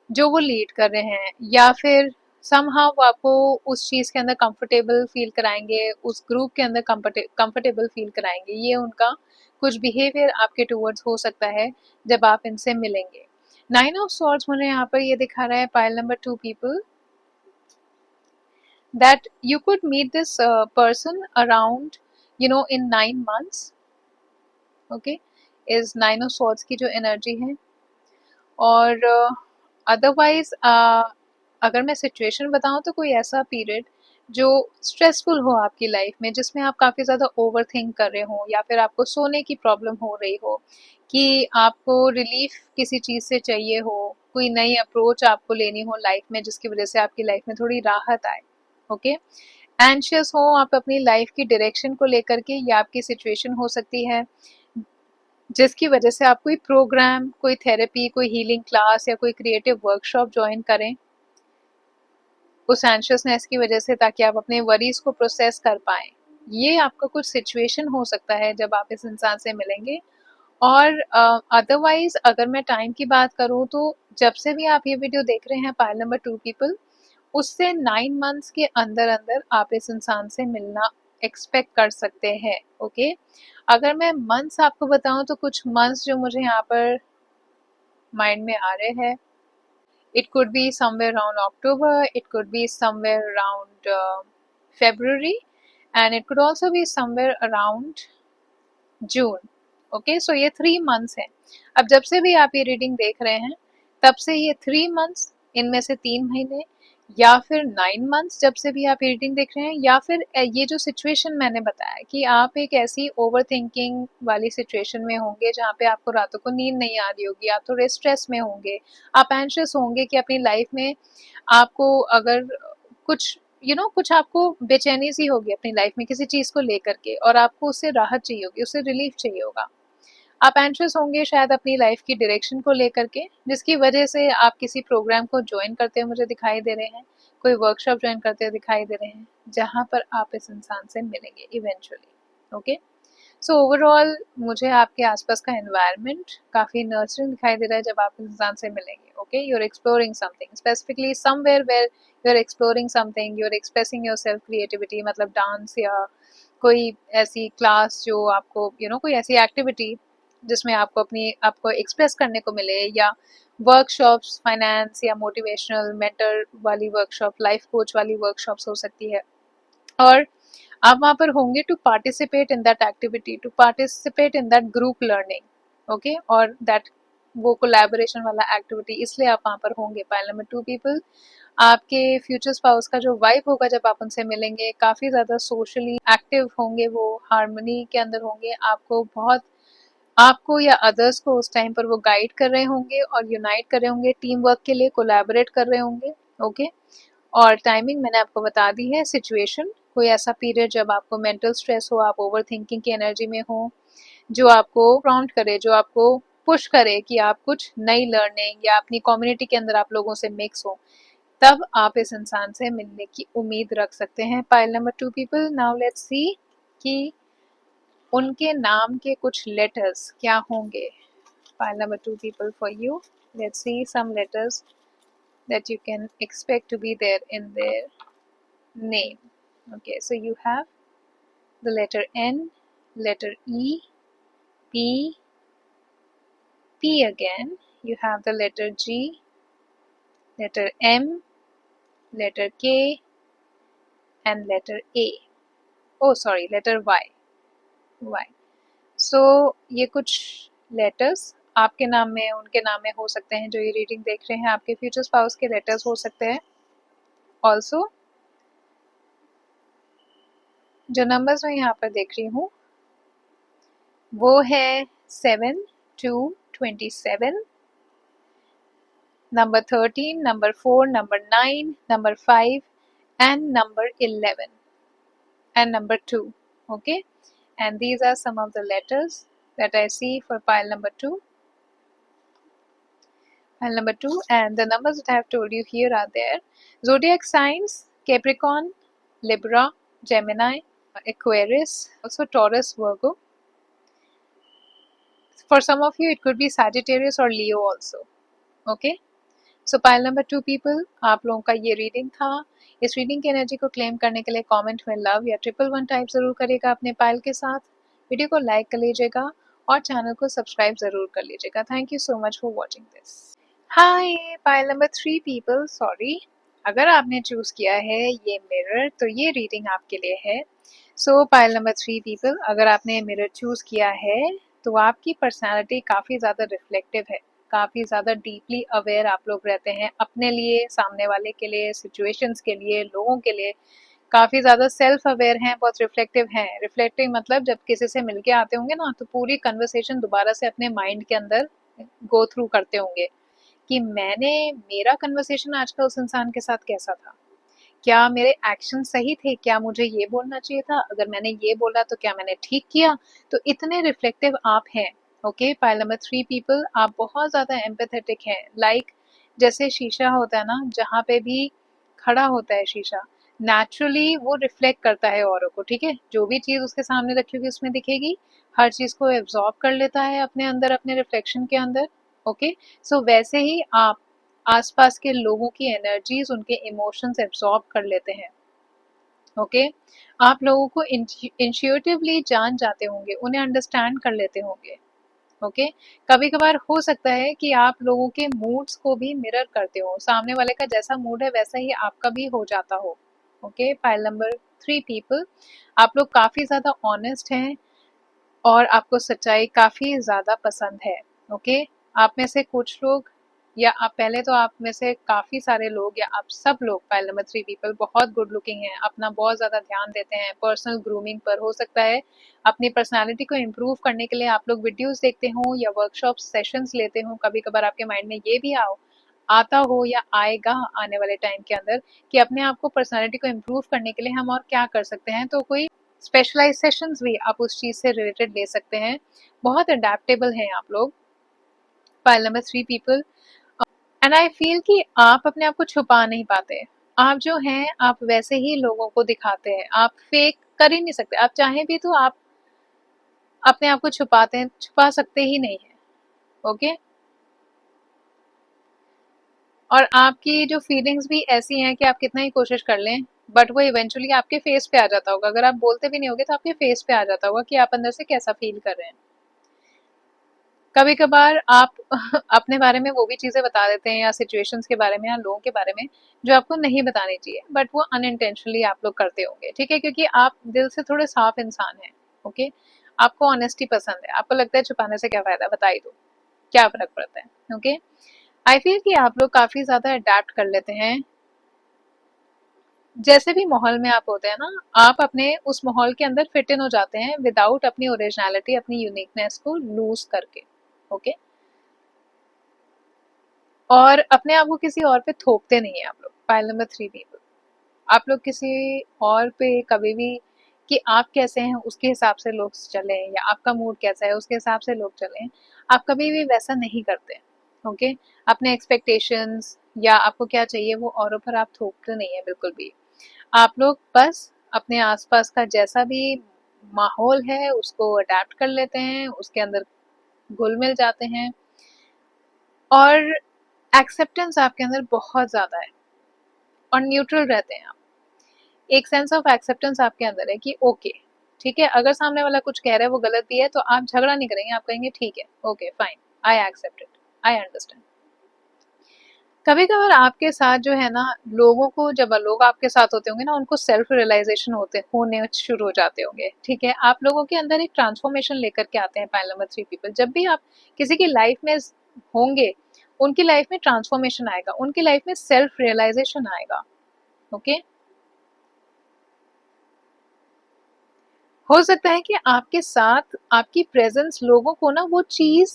जो वो lead कर रहे हैं, या फिर somehow वो आपको उस चीज़ के अंदर कंफर्टेबल फील कराएंगे, उस ग्रुप के अंदर कंफर्टेबल फील कराएंगे। ये उनका कुछ बिहेवियर आपके टूवर्ड्स हो सकता है जब आप इनसे मिलेंगे। 9 ऑफ सॉर्ड्स मुझे यहाँ पर ये दिखा रहा है, pile number 2 people, that you could meet this person around in 9 months। okay, is 9 of swords की जो एनर्जी है। और अदरवाइज अगर मैं सिचुएशन बताऊं तो कोई ऐसा पीरियड जो स्ट्रेसफुल हो आपकी लाइफ में, जिसमें आप काफ़ी ज़्यादा ओवर थिंक कर रहे हो, या फिर आपको सोने की प्रॉब्लम हो रही हो, कि आपको रिलीफ किसी चीज़ से चाहिए हो, कोई नई अप्रोच आपको लेनी हो लाइफ में जिसकी वजह से आपकी लाइफ में थोड़ी राहत आए। ओके, एंशियस हो आप अपनी लाइफ की डायरेक्शन को लेकर के, या आपकी सिचुएशन हो सकती है जिसकी वजह से आप कोई प्रोग्राम, कोई थेरेपी, कोई हीलिंग क्लास या कोई क्रिएटिव वर्कशॉप ज्वाइन करें उस एंशियसनेस की वजह से, ताकि आप अपने वरीज को प्रोसेस कर पाएं। ये आपका कुछ सिचुएशन हो सकता है जब आप इस इंसान से मिलेंगे। और अदरवाइज अगर मैं टाइम की बात करूं तो जब से भी आप ये वीडियो देख रहे हैं पाइल नंबर 2 पीपल, उससे 9 मंथ्स के अंदर अंदर आप इस इंसान से मिलना एक्सपेक्ट कर सकते हैं। ओके, अगर मैं मंथ्स आपको बताऊं तो कुछ मंथ्स जो मुझे यहाँ पर माइंड में आ रहे हैं, it could be somewhere around October, it could be somewhere around February, and it could also be somewhere around June. Okay, so ये 3 मंथ्स हैं। अब जब से भी आप ये रीडिंग देख रहे हैं तब से ये 3 मंथ्स, इनमें से 3 महीने, या फिर 9 मंथ्स जब से भी आप ये रीडिंग देख रहे हैं, या फिर ये जो सिचुएशन मैंने बताया कि आप एक ऐसी ओवर थिंकिंग वाली सिचुएशन में होंगे जहाँ पे आपको रातों को नींद नहीं आ रही होगी, आप थोड़े स्ट्रेस में होंगे, आप एंशियस होंगे कि अपनी लाइफ में आपको अगर कुछ कुछ आपको बेचैनी सी होगी अपनी लाइफ में किसी चीज को लेकर के, और आपको उससे राहत चाहिए होगी, उससे रिलीफ चाहिए होगा। आप एंशियस होंगे शायद अपनी लाइफ की डायरेक्शन को लेकर के, जिसकी वजह से आप किसी प्रोग्राम को ज्वाइन करते हुए मुझे दिखाई दे रहे हैं, कोई वर्कशॉप ज्वाइन करते हुए दिखाई दे रहे हैं, जहां पर आप इस इंसान से मिलेंगे इवेंचुअली। ओके, सो ओवरऑल मुझे आपके आसपास का एनवायरनमेंट काफी नर्चरिंग दिखाई दे रहा है जब आप इस इंसान से मिलेंगे। Okay, you are exploring something specifically somewhere where you are exploring something, you are expressing your self creativity, मतलब डांस या कोई ऐसी क्लास जो आपको कोई ऐसी एक्टिविटी जिसमें आपको एक्सप्रेस करने को मिले, या वर्कशॉप्स फाइनेंस या मोटिवेशनल मेंटर वाली वर्कशॉप, लाइफ कोच वाली वर्कशॉप्स हो सकती है। और आप वहाँ पर होंगे to participate in that activity, to participate in that group learning. Okay, और दैट वो कोलैबोरेशन वाला एक्टिविटी, इसलिए आप वहाँ पर होंगे पाइल नंबर 2 पीपल। आपके फ्यूचर स्पाउस का जो वाइब होगा जब आप उनसे मिलेंगे, काफ़ी ज़्यादा सोशली एक्टिव होंगे, वो हारमोनी के अंदर होंगे, आपको या अदर्स को उस टाइम पर वो गाइड कर रहे होंगे और यूनाइट कर रहे होंगे, टीम वर्क के लिए कोलैबोरेट कर रहे होंगे। ओके, और टाइमिंग मैंने आपको बता दी है। सिचुएशन, कोई ऐसा पीरियड जब आपको मेंटल स्ट्रेस हो, आप ओवर थिंकिंग की एनर्जी में हो, जो आपको प्रॉम्प्ट करे, जो आपको पुश करे कि आप कुछ नई लर्निंग या अपनी कम्युनिटी के अंदर आप लोगों से मिक्स हो, तब आप इस इंसान से मिलने की उम्मीद रख सकते हैं। Pile number 2 people, now let's see कि उनके नाम के कुछ लेटर्स क्या होंगे। Pile number 2 people, for you, let's see some letters that you can expect to be there in their name. Okay, so you have the letter N, letter E, P, P again, you have the letter G, letter M, letter K, and letter A. Oh sorry, letter Y. Y. So ये कुछ letters आपके नाम में, उनके नाम में हो सकते हैं जो ये रीडिंग देख रहे हैं, आपके फ्यूचर स्पाउस के लेटर्स हो सकते हैं। ऑल्सो जो नंबर्स मैं यहाँ पर देख रही हूँ वो है 7 to 27, number 13, number 4, number 9, number 5, and number 11, and number 2. Okay, and these are some of the letters that I see for pile number 2. Pile number 2, and the numbers that I have told you here are there. Zodiac signs: Capricorn, Libra, Gemini, Aquarius, also Taurus, Virgo. For some of you it could be Sagittarius or Leo also. Okay, so pile number 2 people, आप लोगों का ये reading था। इस reading की energy को claim करने के लिए कमेंट में लव या 111 टाइप जरूर करिएगा अपने पाइल के साथ। वीडियो को लाइक कर लीजिएगा और चैनल को सब्सक्राइब जरूर कर लीजिएगा। Thank you so much for watching this. Hi pile number 3 people, sorry, अगर आपने चूज किया है ये मिरर तो ये रीडिंग आपके लिए है। सो पाइल नंबर 3 पीपल, अगर आपने मिरर चूज किया है तो आपकी पर्सनैलिटी काफ़ी ज़्यादा रिफ्लेक्टिव है, काफ़ी ज़्यादा डीपली अवेयर आप लोग रहते हैं अपने लिए, सामने वाले के लिए, सिचुएशंस के लिए, लोगों के लिए। काफ़ी ज़्यादा सेल्फ अवेयर हैं, बहुत रिफ्लेक्टिव हैं। रिफ्लेक्टिव मतलब जब किसी से मिलके आते होंगे ना तो पूरी कन्वर्सेशन दोबारा से अपने माइंड के अंदर गो थ्रू करते होंगे कि मेरा कन्वर्सेशन आज का उस इंसान के साथ कैसा था, क्या मेरे एक्शन सही थे, क्या मुझे ये बोलना चाहिए था, अगर मैंने ये बोला तो क्या मैंने ठीक किया। तो इतने रिफ्लेक्टिव आप हैं ओके, पाइल नंबर 3 पीपल, आप बहुत ज़्यादा एम्पैथेटिक हैं। लाइक जैसे शीशा होता है ना, जहाँ पे भी खड़ा होता है शीशा, नेचुरली वो रिफ्लेक्ट करता है औरों को, ठीक है? जो भी चीज़ उसके सामने रखी होगी उसमें दिखेगी, हर चीज़ को एब्जॉर्ब कर लेता है अपने अंदर, अपने रिफ्लेक्शन के अंदर। ओके, सो वैसे ही आप आसपास के लोगों की एनर्जीज, उनके इमोशंस एब्जॉर्ब कर लेते हैं। ओके, आप लोगों को इंट्यूटिवली जान जाते होंगे, उन्हें अंडरस्टैंड कर लेते होंगे। ओके, कभी कभार हो सकता है कि आप लोगों के मूड्स को भी मिरर करते हो, सामने वाले का जैसा मूड है वैसा ही आपका भी हो जाता हो। ओके, पाइल नंबर 3 पीपल, आप लोग काफी ज्यादा ऑनेस्ट हैं और आपको सच्चाई काफी ज्यादा पसंद है। ओके, आप में से कुछ लोग, या आप पहले तो आप में से काफी सारे लोग, या आप सब लोग, पाइल नंबर 3 पीपल बहुत गुड लुकिंग हैं, अपना बहुत ज्यादा ध्यान देते हैं पर्सनल ग्रूमिंग पर। हो सकता है अपनी पर्सनालिटी को इम्प्रूव करने के लिए आप लोग वीडियोस देखते हो या वर्कशॉप सेशंस लेते हो। कभी कभार आपके माइंड में ये भी आता हो या आएगा आने वाले टाइम के अंदर कि अपने आप को, पर्सनालिटी को इम्प्रूव करने के लिए हम और क्या कर सकते हैं, तो कोई स्पेशलाइज सेशंस भी आप उस चीज से रिलेटेड ले सकते हैं। बहुत अडेप्टेबल हैं आप लोग, pile number 3 people. And I feel कि आप अपने आप को छुपा नहीं पाते। आप जो हैं आप वैसे ही लोगों को दिखाते हैं, आप फेक कर ही नहीं सकते। आप चाहें भी तो आप अपने आप को छुपा सकते ही नहीं है। ओके, और आपकी जो फीलिंग्स भी ऐसी हैं कि आप कितना ही कोशिश कर लें, बट वो इवेंचुअली आपके फेस पे आ जाता होगा। अगर आप बोलते भी नहीं होगे तो आपके फेस पे आ जाता होगा कि आप अंदर से कैसा फील कर रहे हैं। कभी कभार आप अपने बारे में वो भी चीजें बता देते हैं, या सिचुएशंस के बारे में या लोगों के बारे में जो आपको नहीं बतानी चाहिए, बट वो अनइंटेंशनली आप लोग करते होंगे, ठीक है? क्योंकि आप दिल से थोड़े साफ इंसान हैं। ओके, आपको ऑनेस्टी पसंद है, आपको लगता है छुपाने से क्या फायदा, बता ही दो, क्या फर्क पड़ता है। ओके, आई फील कि आप लोग काफी ज्यादा अडेप्ट कर लेते हैं। जैसे भी माहौल में आप होते हैं ना, आप अपने उस माहौल के अंदर फिट इन हो जाते हैं विदाउट अपनी ओरिजिनलिटी, अपनी यूनिकनेस को लूज करके। ओके, और अपने आप को किसी और पे थोपते नहीं है आप लोग, पाइल नंबर 3 पीपल। आप लोग किसी और पे कभी भी कि आप कैसे हैं उसके हिसाब से लोग चलें, या आपका मूड कैसा है उसके हिसाब से लोग चलें, आप कभी भी वैसा नहीं करते। ओके, अपने एक्सपेक्टेशंस या आपको क्या चाहिए वो औरों पर आप थोपते नहीं है बिल्कुल भी। आप लोग बस अपने आसपास का जैसा भी माहौल है उसको अडेप्ट कर लेते हैं, उसके अंदर घुल मिल जाते हैं, और एक्सेप्टेंस आपके अंदर बहुत ज्यादा है, और न्यूट्रल रहते हैं आप। एक सेंस ऑफ एक्सेप्टेंस आपके अंदर है कि ओके, ठीक है, अगर सामने वाला कुछ कह रहा है वो गलत भी है तो आप झगड़ा नहीं करेंगे, आप कहेंगे ठीक है, okay fine, I accept it, I understand. कभी कभार आपके साथ जो है ना, लोगों को, जब लोग आपके साथ होते होंगे ना, उनको सेल्फ रियलाइजेशन होने शुरू हो जाते होंगे, ठीक है? आप लोगों के अंदर एक ट्रांसफॉर्मेशन लेकर के आते हैं पाइल नंबर 3 पीपल। जब भी आप किसी की लाइफ में होंगे, उनकी लाइफ में ट्रांसफॉर्मेशन आएगा, उनकी लाइफ में सेल्फ रियलाइजेशन आएगा। ओके, हो सकता है कि आपके साथ आपकी प्रेजेंस लोगों को ना वो चीज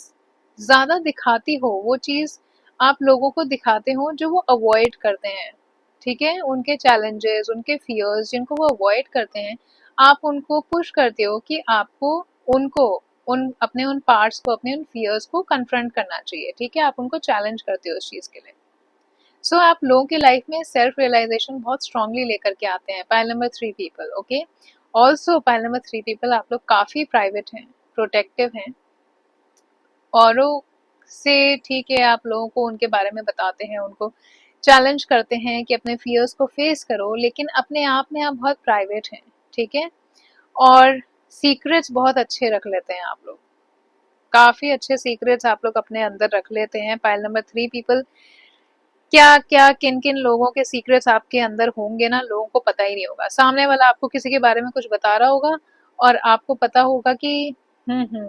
ज्यादा दिखाती हो, वो चीज आप लोगों को दिखाते हो जो वो अवॉइड करते हैं, ठीक है? उनके चैलेंजेस, उनके फियर्स जिनको वो अवॉइड करते हैं, आप उनको पुश करते हो कि आपको उनको, उन अपने उन पार्ट्स को, अपने उन फियर्स को कन्फ्रंट करना चाहिए, ठीक है? आप उनको चैलेंज करते हो उस चीज के लिए। सो आप लोगों की लाइफ में सेल्फ रियलाइजेशन बहुत स्ट्रांगली लेकर के आते हैं, pile number 3 people. Okay, also pile number 3 people, आप लोग काफी प्राइवेट हैं, प्रोटेक्टिव हैं, औरों से, ठीक है, आप लोगों को उनके बारे में बताते हैं, उनको चैलेंज करते हैं कि अपने फियर्स को फेस करो, लेकिन अपने आप में आप बहुत प्राइवेट हैं, ठीक है? और सीक्रेट्स बहुत अच्छे रख लेते हैं आप लोग, काफी अच्छे सीक्रेट्स आप लोग अपने अंदर रख लेते हैं, पाइल नंबर 3 पीपल। क्या क्या किन किन लोगों के सीक्रेट्स आपके अंदर होंगे ना, लोगों को पता ही नहीं होगा। सामने वाला आपको किसी के बारे में कुछ बता रहा होगा और आपको पता होगा कि हम्म,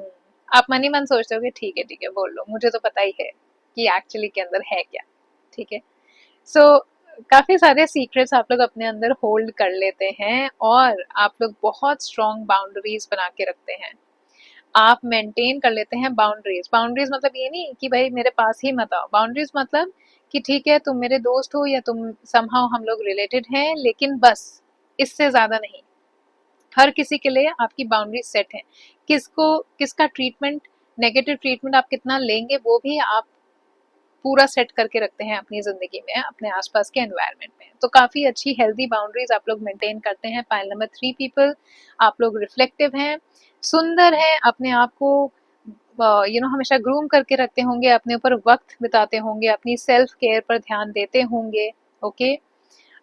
आप मन ही मन सोचते हो कि ठीक है बोल लो, मुझे तो पता ही है कि एक्चुअली के अंदर है क्या, ठीक है? सो काफी सारे सीक्रेट्स आप लोग अपने अंदर होल्ड कर लेते हैं, और आप लोग बहुत स्ट्रॉन्ग बाउंड्रीज बना के रखते हैं। आप मेंटेन कर लेते हैं बाउंड्रीज। बाउंड्रीज मतलब ये नहीं कि भाई मेरे पास ही मत आओ, बाउंड्रीज मतलब कि ठीक है तुम मेरे दोस्त हो या तुम समहाउ हम लोग रिलेटेड हैं, लेकिन बस इससे ज्यादा नहीं। हर किसी के लिए आपकी बाउंड्री सेट है, किसको किसका ट्रीटमेंट नेगेटिव ट्रीटमेंट आप कितना लेंगे वो भी आप पूरा सेट करके रखते हैं अपनी ज़िंदगी में, अपने आसपास के एनवायरनमेंट में। तो काफ़ी अच्छी हेल्दी बाउंड्रीज आप लोग मेंटेन करते हैं। पाइल नंबर 3 पीपल, आप लोग रिफ्लेक्टिव हैं, सुंदर हैं, अपने आप को हमेशा ग्रूम करके रखते होंगे, अपने ऊपर वक्त बिताते होंगे, अपनी सेल्फ केयर पर ध्यान देते होंगे। ओके,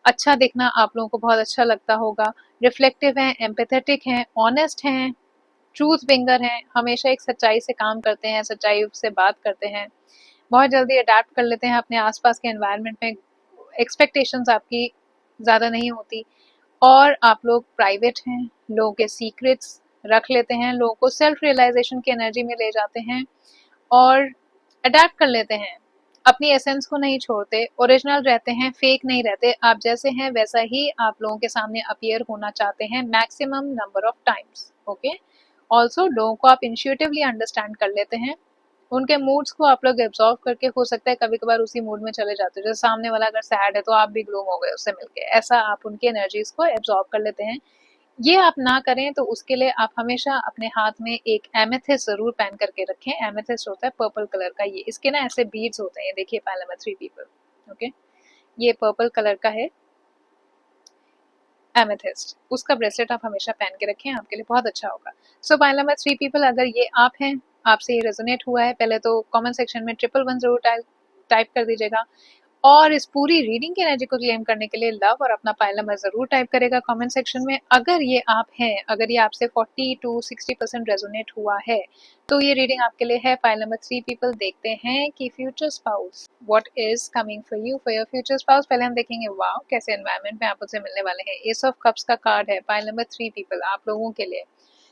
अच्छा दिखना आप लोगों को बहुत अच्छा लगता होगा। रिफ्लेक्टिव हैं, एम्पैथेटिक हैं, ऑनेस्ट हैं, ट्रूथ बिंगर हैं, हमेशा एक सच्चाई से काम करते हैं, सच्चाई से बात करते हैं, बहुत जल्दी अडेप्ट कर लेते हैं अपने आसपास के एनवायरनमेंट में, एक्सपेक्टेशंस आपकी ज़्यादा नहीं होती, और आप लोग प्राइवेट हैं, लोगों के सीक्रेट्स रख लेते हैं, लोगों को सेल्फ रियलाइजेशन की एनर्जी में ले जाते हैं और अडेप्ट कर लेते हैं, अपनी एसेंस को नहीं छोड़ते, ओरिजिनल रहते हैं, फेक नहीं रहते, आप जैसे हैं वैसा ही आप लोगों के सामने अपीयर होना चाहते हैं maximum number of times. Okay, also लोगों को आप इंट्यूटिवली अंडरस्टैंड कर लेते हैं, उनके मूड्स को आप लोग एब्जॉर्व करके हो सकता है कभी कभार उसी मूड में चले जाते हो, जैसे सामने वाला अगर सैड है तो आप भी ग्लूम हो गए उससे मिलके, ऐसा आप उनकी एनर्जीज को एब्जॉर्व कर लेते हैं। ये आप ना करें तो उसके लिए आप हमेशा अपने हाथ में एक एमेथिस्ट जरूर पहन करके रखें। एमेथिस्ट होता है पर्पल कलर का, ये इसके ना ऐसे बीड्स होते हैं, देखिए पाइल नंबर 3 पीपल। ओके, ये पर्पल कलर का है एमेथिस्ट, उसका ब्रेसलेट आप हमेशा पहन के रखें, आपके लिए बहुत अच्छा होगा। सो पाइल नंबर 3 पीपल, अगर ये आप हैं, आपसे ये रेजोनेट हुआ है, पहले तो कमेंट सेक्शन में 111 जरूर टाइप कर दीजिएगा, और इस पूरी रीडिंग की एनर्जी को क्लेम करने के लिए लव और अपना पाइल नंबर जरूर टाइप करेगा कमेंट सेक्शन में। अगर ये आप हैं, अगर ये आपसे 40 to 60% रेजोनेट हुआ है, तो ये रीडिंग आपके लिए है। पाइल नंबर 3 पीपल, देखते हैं कि future spouse, what is coming for you for your future spouse. पहले हम देखेंगे वाह कैसे एनवायरनमेंट में आप उनसे मिलने वाले हैं। एस ऑफ कप्स का कार्ड है पाइल नंबर 3 पीपल आप लोगों के लिए।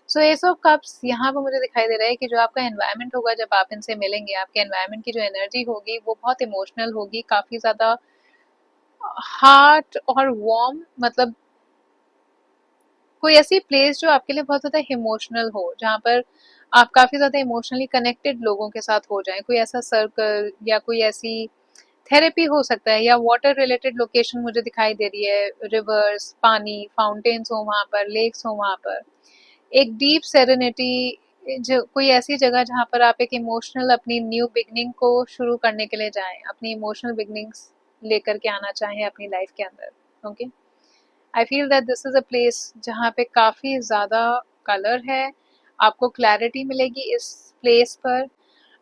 सो एस ऑफ कप्स यहाँ पर मुझे दिखाई दे रहा है कि जो आपका एनवायरनमेंट होगा, जब आप इनसे मिलेंगे, आपके एनवायरनमेंट की जो एनर्जी होगी वो बहुत इमोशनल होगी, काफी ज्यादा हार्ट और वार्म, मतलब कोई ऐसी प्लेस जो आपके लिए बहुत ज्यादा इमोशनल हो, जहाँ पर आप काफी ज्यादा इमोशनली कनेक्टेड लोगों के साथ हो जाएं, कोई ऐसा सर्कल या कोई ऐसी थेरेपी हो सकता है, या वाटर रिलेटेड लोकेशन मुझे दिखाई दे रही है, रिवर्स, पानी, फाउंटेन्स हो वहां पर, लेक्स हो वहां पर, एक डीप सेरेनिटी, जो कोई ऐसी जगह जहाँ पर आप एक इमोशनल अपनी न्यू बिगनिंग को शुरू करने के लिए जाएं, अपनी इमोशनल बिगनिंग्स लेकर के आना चाहें अपनी लाइफ के अंदर। Okay, I feel that this is a place जहाँ पे काफी ज्यादा कलर है, आपको क्लैरिटी मिलेगी इस प्लेस पर।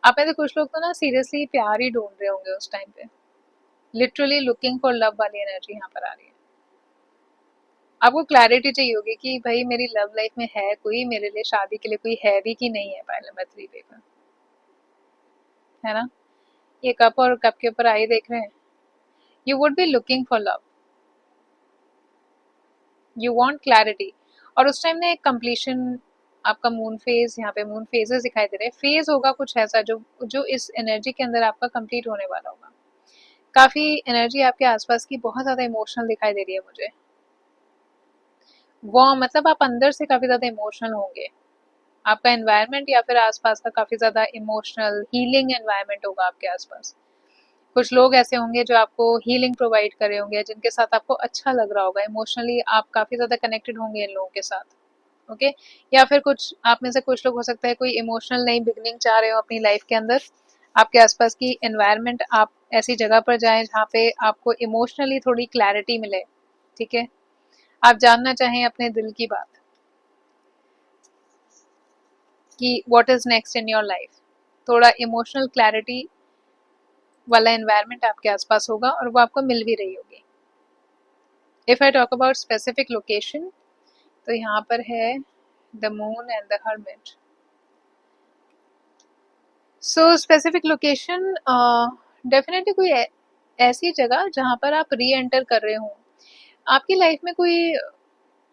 आप में से कुछ लोग तो ना सीरियसली प्यार ही ढूंढ रहे होंगे उस टाइम पे, लिटरली लुकिंग फॉर लव वाली एनर्जी यहाँ पर आ रही है। आपको क्लैरिटी चाहिए होगी कि भाई मेरी लव लाइफ में है कोई, मेरे लिए शादी के लिए कोई है भी कि नहीं है, पाइल नंबर 3 पेपर, है ना। ये कप और कप के ऊपर आई देख रहे हैं, you would be looking for love, you want clarity, और उस टाइम ना एक कंप्लीशन, आपका मून फेज, यहाँ पे मून फेजेस दिखाई दे रहे हैं, फेज होगा कुछ ऐसा जो जो इस एनर्जी के अंदर आपका कंप्लीट होने वाला होगा। काफी एनर्जी आपके आसपास की बहुत ज्यादा इमोशनल दिखाई दे रही है मुझे, वार्म, मतलब आप अंदर से काफी ज्यादा इमोशनल होंगे, आपका एनवायरनमेंट या फिर आसपास का काफी ज्यादा इमोशनल हीलिंग एनवायरनमेंट होगा आपके आसपास। कुछ लोग ऐसे होंगे जो आपको हीलिंग प्रोवाइड कर रहे होंगे, जिनके साथ आपको अच्छा लग रहा होगा, इमोशनली आप काफी ज्यादा कनेक्टेड होंगे इन लोगों के साथ। ओके, या फिर कुछ आप में से कुछ लोग हो सकता है कोई इमोशनल नई बिगनिंग चाह रहे हो अपनी लाइफ के अंदर, आपके आसपास की एनवायरनमेंट, आप ऐसी जगह पर जाएं जहाँ पे आपको इमोशनली थोड़ी क्लैरिटी मिले। ठीक है, आप जानना चाहें अपने दिल की बात कि what is next in your life, थोड़ा इमोशनल क्लैरिटी वाला एनवायरनमेंट आपके आसपास होगा और वो आपको मिल भी रही होगी। If I talk about specific location, तो यहाँ पर है the moon and the hermit. So specific location, definitely कोई ऐसी जगह जहाँ पर आप री एंटर कर रहे हो आपकी लाइफ में, कोई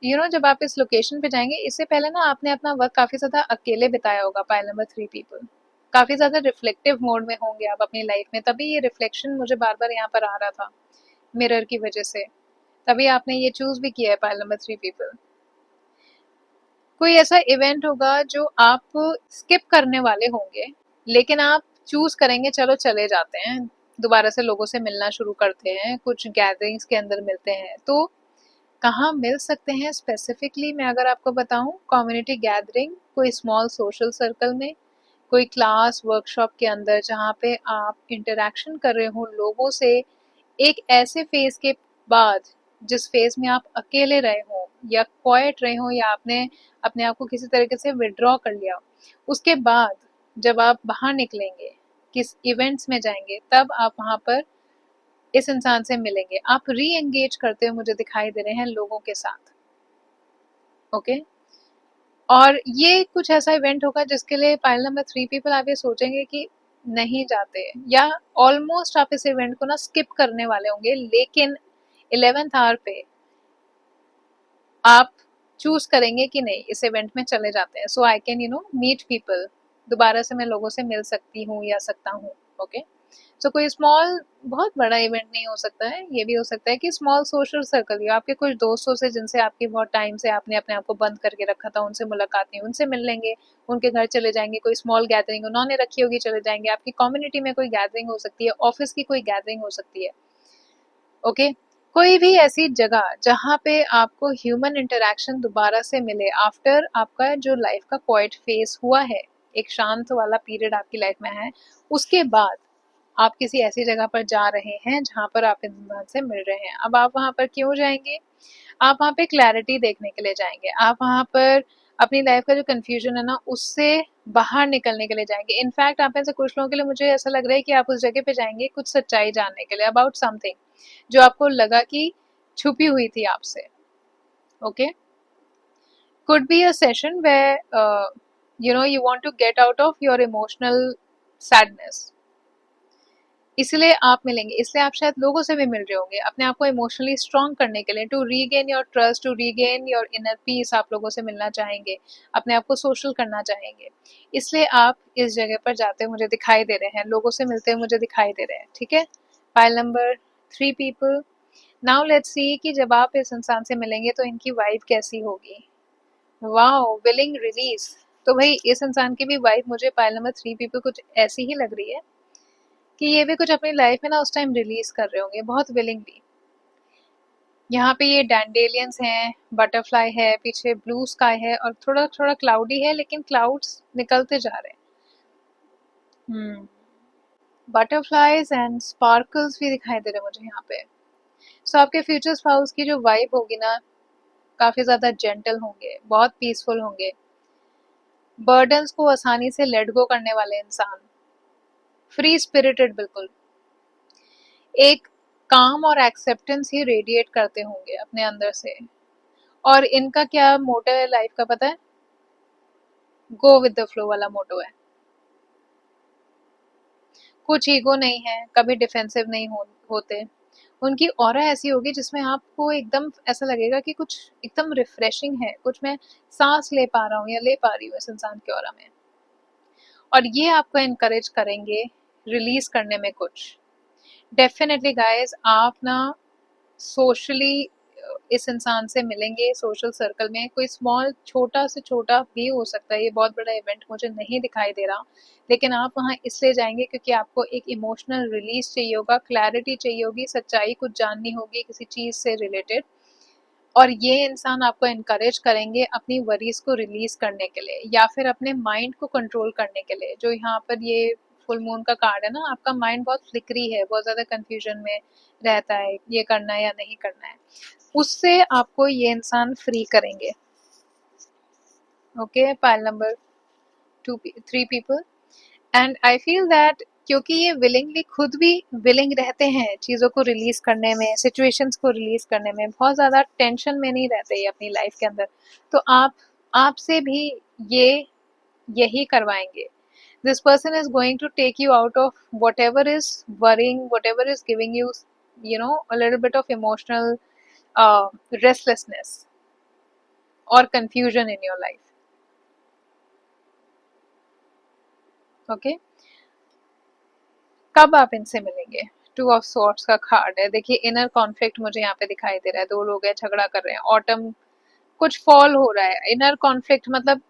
जब आप इस लोकेशन पे जाएंगे, इससे पहले ना आपने अपना वक्त काफी ज्यादा अकेले बिताया होगा। पाइल नंबर 3 पीपल, काफी ज्यादा रिफ्लेक्टिव मोड में होंगे आप अपनी लाइफ में, तभी ये रिफ्लेक्शन मुझे बार बार यहाँ पर आ रहा था मिरर की वजह से, तभी आपने ये चूज भी किया है पाइल नंबर 3 पीपल। कोई ऐसा इवेंट होगा जो आप स्किप करने वाले होंगे, लेकिन आप चूज करेंगे चलो चले जाते हैं, दोबारा से लोगों से मिलना शुरू करते हैं, कुछ गैदरिंग्स के अंदर मिलते हैं। तो कहाँ मिल सकते हैं स्पेसिफिकली मैं अगर आपको बताऊं, कम्युनिटी गैदरिंग, कोई स्मॉल सोशल सर्कल में, कोई क्लास वर्कशॉप के अंदर जहाँ पे आप इंटरेक्शन कर रहे हो लोगों से, एक ऐसे फेज के बाद जिस फेज में आप अकेले रहे हो या क्वाइट रहे हो या आपने अपने आप को किसी तरीके से विड्रॉ कर लिया, उसके बाद जब आप बाहर निकलेंगे, किस इवेंट्स में जाएंगे, तब आप वहां पर इस इंसान से मिलेंगे, आप री एंगेज करते हुए मुझे दिखाई दे रहे हैं लोगों के साथ। ओके, और ये कुछ ऐसा इवेंट होगा जिसके लिए पाइल नंबर 3 पीपल आप ये सोचेंगे कि नहीं जाते, या ऑलमोस्ट आप इस इवेंट को ना स्किप करने वाले होंगे, लेकिन 11th आवर पे आप चूज करेंगे कि नहीं इस इवेंट में चले जाते हैं, सो आई कैन मीट पीपल, दोबारा से मैं लोगों से मिल सकती हूँ या सकता हूँ। ओके, सो कोई स्मॉल, बहुत बड़ा इवेंट नहीं हो सकता है, ये भी हो सकता है कि स्मॉल सोशल सर्कल या आपके कुछ दोस्तों से जिनसे आपकी बहुत टाइम से आपने अपने आप को बंद करके रखा था, उनसे मुलाकात नहीं, उनसे मिल लेंगे, उनके घर चले जाएंगे, कोई स्मॉल गैदरिंग उन्होंने रखी होगी चले जाएंगे, आपकी कम्युनिटी में कोई गैदरिंग हो सकती है, ऑफिस की कोई गैदरिंग हो सकती है। ओके, कोई भी ऐसी जगह जहाँ पे आपको ह्यूमन इंटरेक्शन दोबारा से मिले आफ्टर आपका जो लाइफ का क्वाइट फेस हुआ है, एक शांत वाला पीरियड आपकी लाइफ में है, उसके बाद आप किसी ऐसी जगह पर जा रहे हैं जहाँ पर आप इंसान से मिल रहे हैं। अब आप वहां पर क्यों जाएंगे? आप वहां पे क्लैरिटी देखने के लिए जाएंगे, आप वहां पर अपनी लाइफ का जो कंफ्यूजन है ना उससे बाहर निकलने के लिए जाएंगे। इनफैक्ट आप ऐसे कुछ लोगों के लिए मुझे ऐसा लग रहा है कि आप उस जगह पे जाएंगे कुछ सच्चाई जानने के लिए अबाउट समथिंग जो आपको लगा कि छुपी हुई थी आपसे। Okay, could be a session where you want to get out of your emotional sadness, इसलिए आप मिलेंगे, इसलिए आप शायद लोगों से भी मिल रहे होंगे अपने आप को इमोशनली स्ट्रॉन्ग करने के लिए, to regain your trust, to regain your inner peace, आप लोगों से मिलना चाहेंगे, अपने आप को सोशल करना चाहेंगे, इसलिए आप इस जगह पर जाते हुए मुझे दिखाई दे रहे हैं, लोगों से मिलते हुए मुझे दिखाई दे रहे हैं। ठीक है, file number 3 people, now let's see कि जब आप इस इंसान से मिलेंगे तो इनकी वाइब कैसी होगी। वाओ, विलिंग रिलीज, तो भाई इस इंसान की भी वाइब मुझे पाइल नंबर 3 पीपल कुछ ऐसी ही लग रही है कि ये भी कुछ अपनी लाइफ में ना उस टाइम रिलीज कर रहे होंगे बहुत विलिंगली। यहाँ पे ये डैंडेलियंस हैं, बटरफ्लाई है, पीछे ब्लू स्काई है और थोड़ा थोड़ा क्लाउडी है, लेकिन क्लाउड्स निकलते जा रहे हैं। बटरफ्लाईज एंड स्पार्कल्स भी दिखाई दे रहे हैं मुझे यहाँ पे। सो आपके फ्यूचर स्पाउस की जो वाइब होगी ना, काफी ज्यादा जेंटल होंगे, बहुत पीसफुल होंगे, बर्डन्स को आसानी से लेट गो करने वाले इंसान, फ्री स्पिरिटेड, बिल्कुल एक काम और एक्सेप्टेंस ही रेडिएट करते होंगे अपने अंदर से। और इनका क्या मोटो है लाइफ का पता है? गो विद द फ्लो वाला मोटो है। कुछ ईगो नहीं है, कभी डिफेंसिव नहीं होते। उनकी ऑरा ऐसी होगी जिसमें आपको एकदम ऐसा लगेगा कि कुछ एकदम रिफ्रेशिंग है, कुछ मैं सांस ले पा रहा हूँ या ले पा रही हूँ इस इंसान के ऑरा में। और ये आपको इनकरेज करेंगे रिलीज करने में कुछ। डेफिनेटली गाइस, आप ना सोशली इस इंसान से मिलेंगे सोशल सर्कल में, कोई स्मॉल छोटा से छोटा भी हो सकता है, ये बहुत बड़ा इवेंट मुझे नहीं दिखाई दे रहा, लेकिन आप वहाँ इसलिए जाएंगे क्योंकि आपको एक इमोशनल रिलीज चाहिए होगा, क्लैरिटी चाहिए होगी, सच्चाई कुछ जाननी होगी किसी चीज से रिलेटेड, और ये इंसान आपको इनकरेज करेंगे अपनी वरीज को रिलीज करने के लिए या फिर अपने माइंड को कंट्रोल करने के लिए। जो यहाँ पर ये फुल मून का कार्ड है ना, आपका माइंड बहुत फ्लिकरी है, बहुत ज्यादा कंफ्यूजन में रहता है, ये करना है या नहीं करना है, उससे आपको ये इंसान फ्री करेंगे। Okay, pile number 3 people, and I feel that क्योंकि ये विलिंगली खुद भी विलिंग रहते हैं चीज़ों को रिलीज करने में, सिचुएशंस को रिलीज करने में, बहुत ज़्यादा टेंशन में नहीं रहते ये अपनी लाइफ के अंदर, तो आप आपसे भी ये यही करवाएंगे। This person is going to take you out of whatever is worrying, whatever is giving you a little bit of emotional restlessness और confusion in your life. Okay, कब आप इनसे मिलेंगे? 2 ऑफ सॉर्ड्स का card है, देखिए inner conflict मुझे यहाँ पे दिखाई दे रहा है, दो लोग हैं झगड़ा कर रहे हैं, ऑटम कुछ फॉल हो रहा है, इनर कॉन्फ्लिक्ट मतलब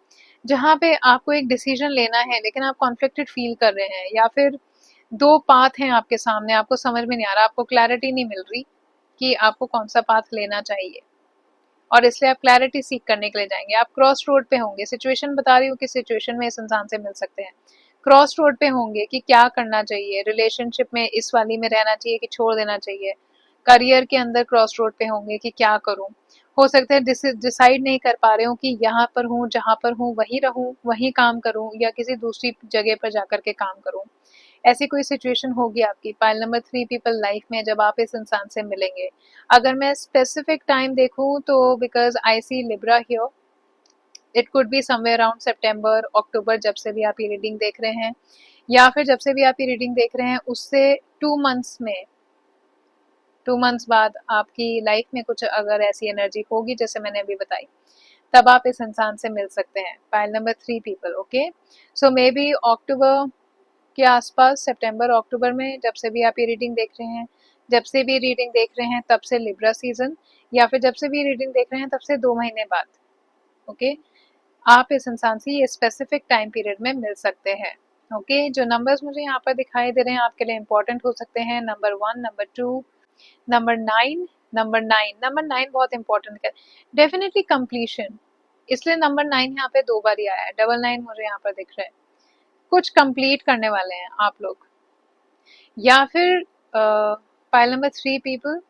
जहाँ पे आपको एक डिसीजन लेना है लेकिन आप कॉन्फ्लिक्टेड फील कर रहे हैं, या फिर दो पाथ हैं आपके सामने, आपको समझ में नहीं आ रहा, आपको क्लैरिटी नहीं मिल रही कि आपको कौन सा पाथ लेना चाहिए, और इसलिए आप क्लैरिटी सीख करने के लिए जाएंगे, आप क्रॉस रोड पे होंगे, सिचुएशन बता रही हूँ कि सिचुएशन में इस इंसान से मिल सकते हैं, क्रॉस रोड पे होंगे कि क्या करना चाहिए, रिलेशनशिप में इस वाली में रहना चाहिए कि छोड़ देना चाहिए, करियर के अंदर क्रॉस रोड पे होंगे कि क्या करूं, हो सकता है डिसाइड नहीं कर पा रहे हो कि यहाँ पर हूँ, जहाँ पर हूँ वहीं रहूं, वहीं काम करूं या किसी दूसरी जगह पर जाकर के काम करूं। ऐसी कोई सिचुएशन होगी आपकी। पाइल नंबर 3 पीपल लाइफ में जब आप इस इंसान से मिलेंगे। अगर मैं स्पेसिफिक टाइम देखूं तो because I see Libra here, it could be somewhere around September October, जब से भी आप ये रीडिंग देख रहे हैं या फिर जब से भी आप ये रीडिंग देख रहे हैं उससे 2 मंथ्स में, 2 मंथ्स बाद आपकी लाइफ में कुछ अगर ऐसी एनर्जी होगी जैसे मैंने अभी बताई, तब आप इस इंसान से मिल सकते हैं। Pile number 3 people, okay. So maybe October के आसपास, सितंबर अक्टूबर में, जब से भी आप ये रीडिंग देख रहे हैं, जब से भी रीडिंग देख रहे हैं तब से लिब्रा सीजन, या फिर जब से भी रीडिंग देख रहे हैं तब से 2 महीने बाद, ओके। आप इस इंसान से ये स्पेसिफिक टाइम पीरियड में मिल सकते हैं, ओके। जो नंबर्स मुझे यहाँ पर दिखाई दे रहे हैं आपके लिए इंपॉर्टेंट हो सकते हैं। Number 1, number 2, number 9, number 9, number 9 बहुत इंपॉर्टेंट है, डेफिनेटली कंप्लीशन। इसलिए नंबर 9 यहाँ पे 2 बार ही आया है। डबल 9 मुझे यहाँ पर दिख रहा है, कुछ कंप्लीट करने वाले हैं आप लोग। या फिर pile number 3 people,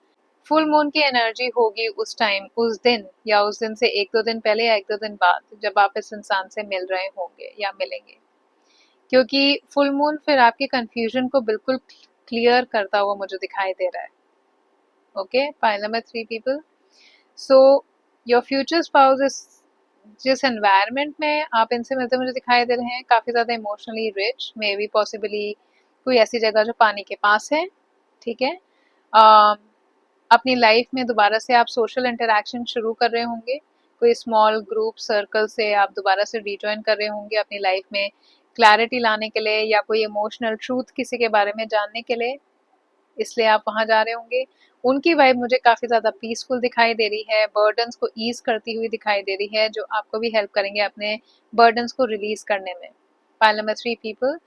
full moon की एनर्जी होगी उस टाइम, उस दिन, या उस दिन से 1-2 दिन पहले या 1-2 दिन बाद, जब आप इस इंसान से मिल रहे होंगे या मिलेंगे। क्योंकि फुल मून फिर आपके कंफ्यूजन को बिल्कुल क्लियर करता हुआ मुझे दिखाई दे रहा है, okay. Pile number 3 people, so your future spouse is, जिस एनवायरनमेंट में आप इनसे मिलते मुझे दिखाई दे रहे हैं, काफ़ी ज़्यादा emotionally rich, may be possibly कोई ऐसी जगह जो पानी के पास है, ठीक है। अपनी लाइफ में दोबारा से आप सोशल इंटरेक्शन शुरू कर रहे होंगे, कोई स्मॉल ग्रुप सर्कल से आप दोबारा से रिजॉइन कर रहे होंगे अपनी लाइफ में क्लैरिटी लाने के लिए या कोई इमोशनल ट्रूथ किसी के बारे में जानने के लिए, इसलिए आप वहां जा रहे होंगे। उनकी वाइब मुझे काफी ज्यादा पीसफुल दिखाई दे रही है, बर्डन्स को ईज करती हुई दिखाई दे रही है, जो आपको भी हेल्प करेंगे अपने बर्डन्स को रिलीज करने में। पाइल नंबर 3 पीपल,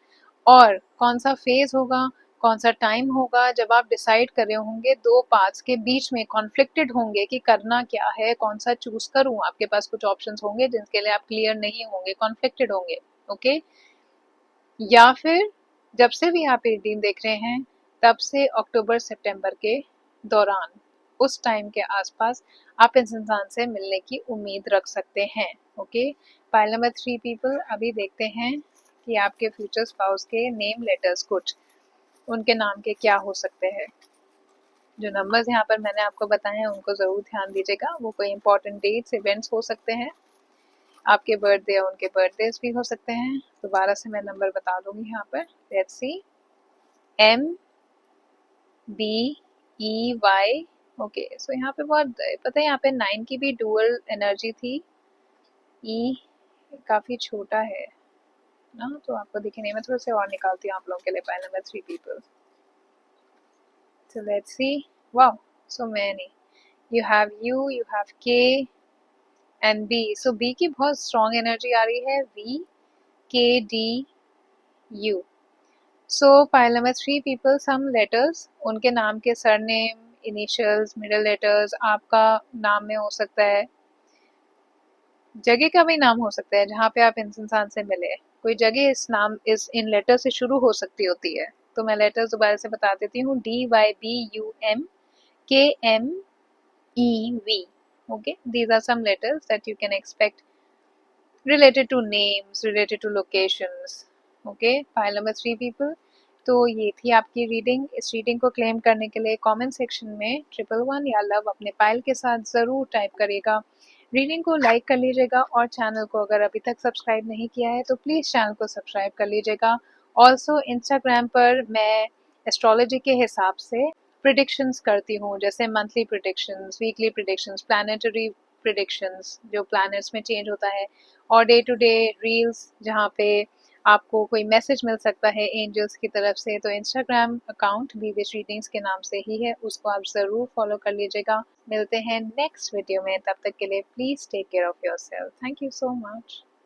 और कौन सा फेज होगा, कौन सा टाइम होगा जब आप डिसाइड कर रहे होंगे, दो पाथ्स के बीच में कॉन्फ्लिक्टेड होंगे कि करना क्या है, कौन सा चूज करूं। आपके पास कुछ ऑप्शंस होंगे जिनके लिए आप क्लियर नहीं होंगे, कॉन्फ्लिक्टेड होंगे, ओके। या फिर जब से भी आप ये रीडिंग देख रहे हैं तब से अक्टूबर सितंबर के दौरान, उस टाइम के आसपास आप इस इंसान से मिलने की उम्मीद रख सकते हैं, ओके। पाइल नंबर 3 पीपल, अभी देखते हैं कि आपके फ्यूचर स्पाउस के नेम लेटर्स, कुछ उनके नाम के क्या हो सकते हैं। जो नंबर्स यहाँ पर मैंने आपको बताए हैं उनको ज़रूर ध्यान दीजिएगा, वो कोई इंपॉर्टेंट डेट्स इवेंट्स हो सकते हैं, आपके बर्थडे या उनके बर्थडेज भी हो सकते हैं। दोबारा से मैं नंबर बता दूंगी यहाँ पर, लेट्स सी, MBEY, ओके। सो यहाँ पे बहुत पता है, यहाँ पे 9 की भी डुअल एनर्जी थी, ई काफी छोटा है ना, तो आपको दिखे नहीं, मैं थोड़ा से और निकालती हूँ आप लोगों के लिए। Pile number 3 people, so let's see, wow, so many, you have you have K and B, so B की बहुत strong एनर्जी आ रही है, VKDU। So pile number 3 people, some letters, उनके नाम के सरनेम, इनिशियल्स, मिडिल लेटर्स आपका नाम में हो सकता है, जगह का भी नाम हो सकता है जहाँ पे आप इस इंसान से मिले, कोई जगह इस नाम इस इन लेटर से शुरू हो सकती होती है। तो मैं लेटर्स दोबारा से बता देती हूँ, DYBUMKMEV, okay, these are some letters that you can expect related to names, related to locations, okay। Pile number 3 people, तो ये थी आपकी रीडिंग। इस रीडिंग को क्लेम करने के लिए कमेंट सेक्शन में 111 या लव अपने पाइल के साथ ज़रूर टाइप करिएगा। रीडिंग को लाइक कर लीजिएगा और चैनल को अगर अभी तक सब्सक्राइब नहीं किया है तो प्लीज़ चैनल को सब्सक्राइब कर लीजिएगा। ऑल्सो इंस्टाग्राम पर मैं एस्ट्रोलॉजी के हिसाब से प्रिडिक्शंस करती हूँ, जैसे monthly predictions, weekly predictions, planetary predictions जो प्लैनेट्स में चेंज होता है, और डे टू डे रील्स जहाँ पे आपको कोई मैसेज मिल सकता है एंजल्स की तरफ से। तो इंस्टाग्राम अकाउंट बीविश रीडिंग्स के नाम से ही है, उसको आप ज़रूर फॉलो कर लीजिएगा। मिलते हैं नेक्स्ट वीडियो में, तब तक के लिए please take care of yourself. Thank you so much.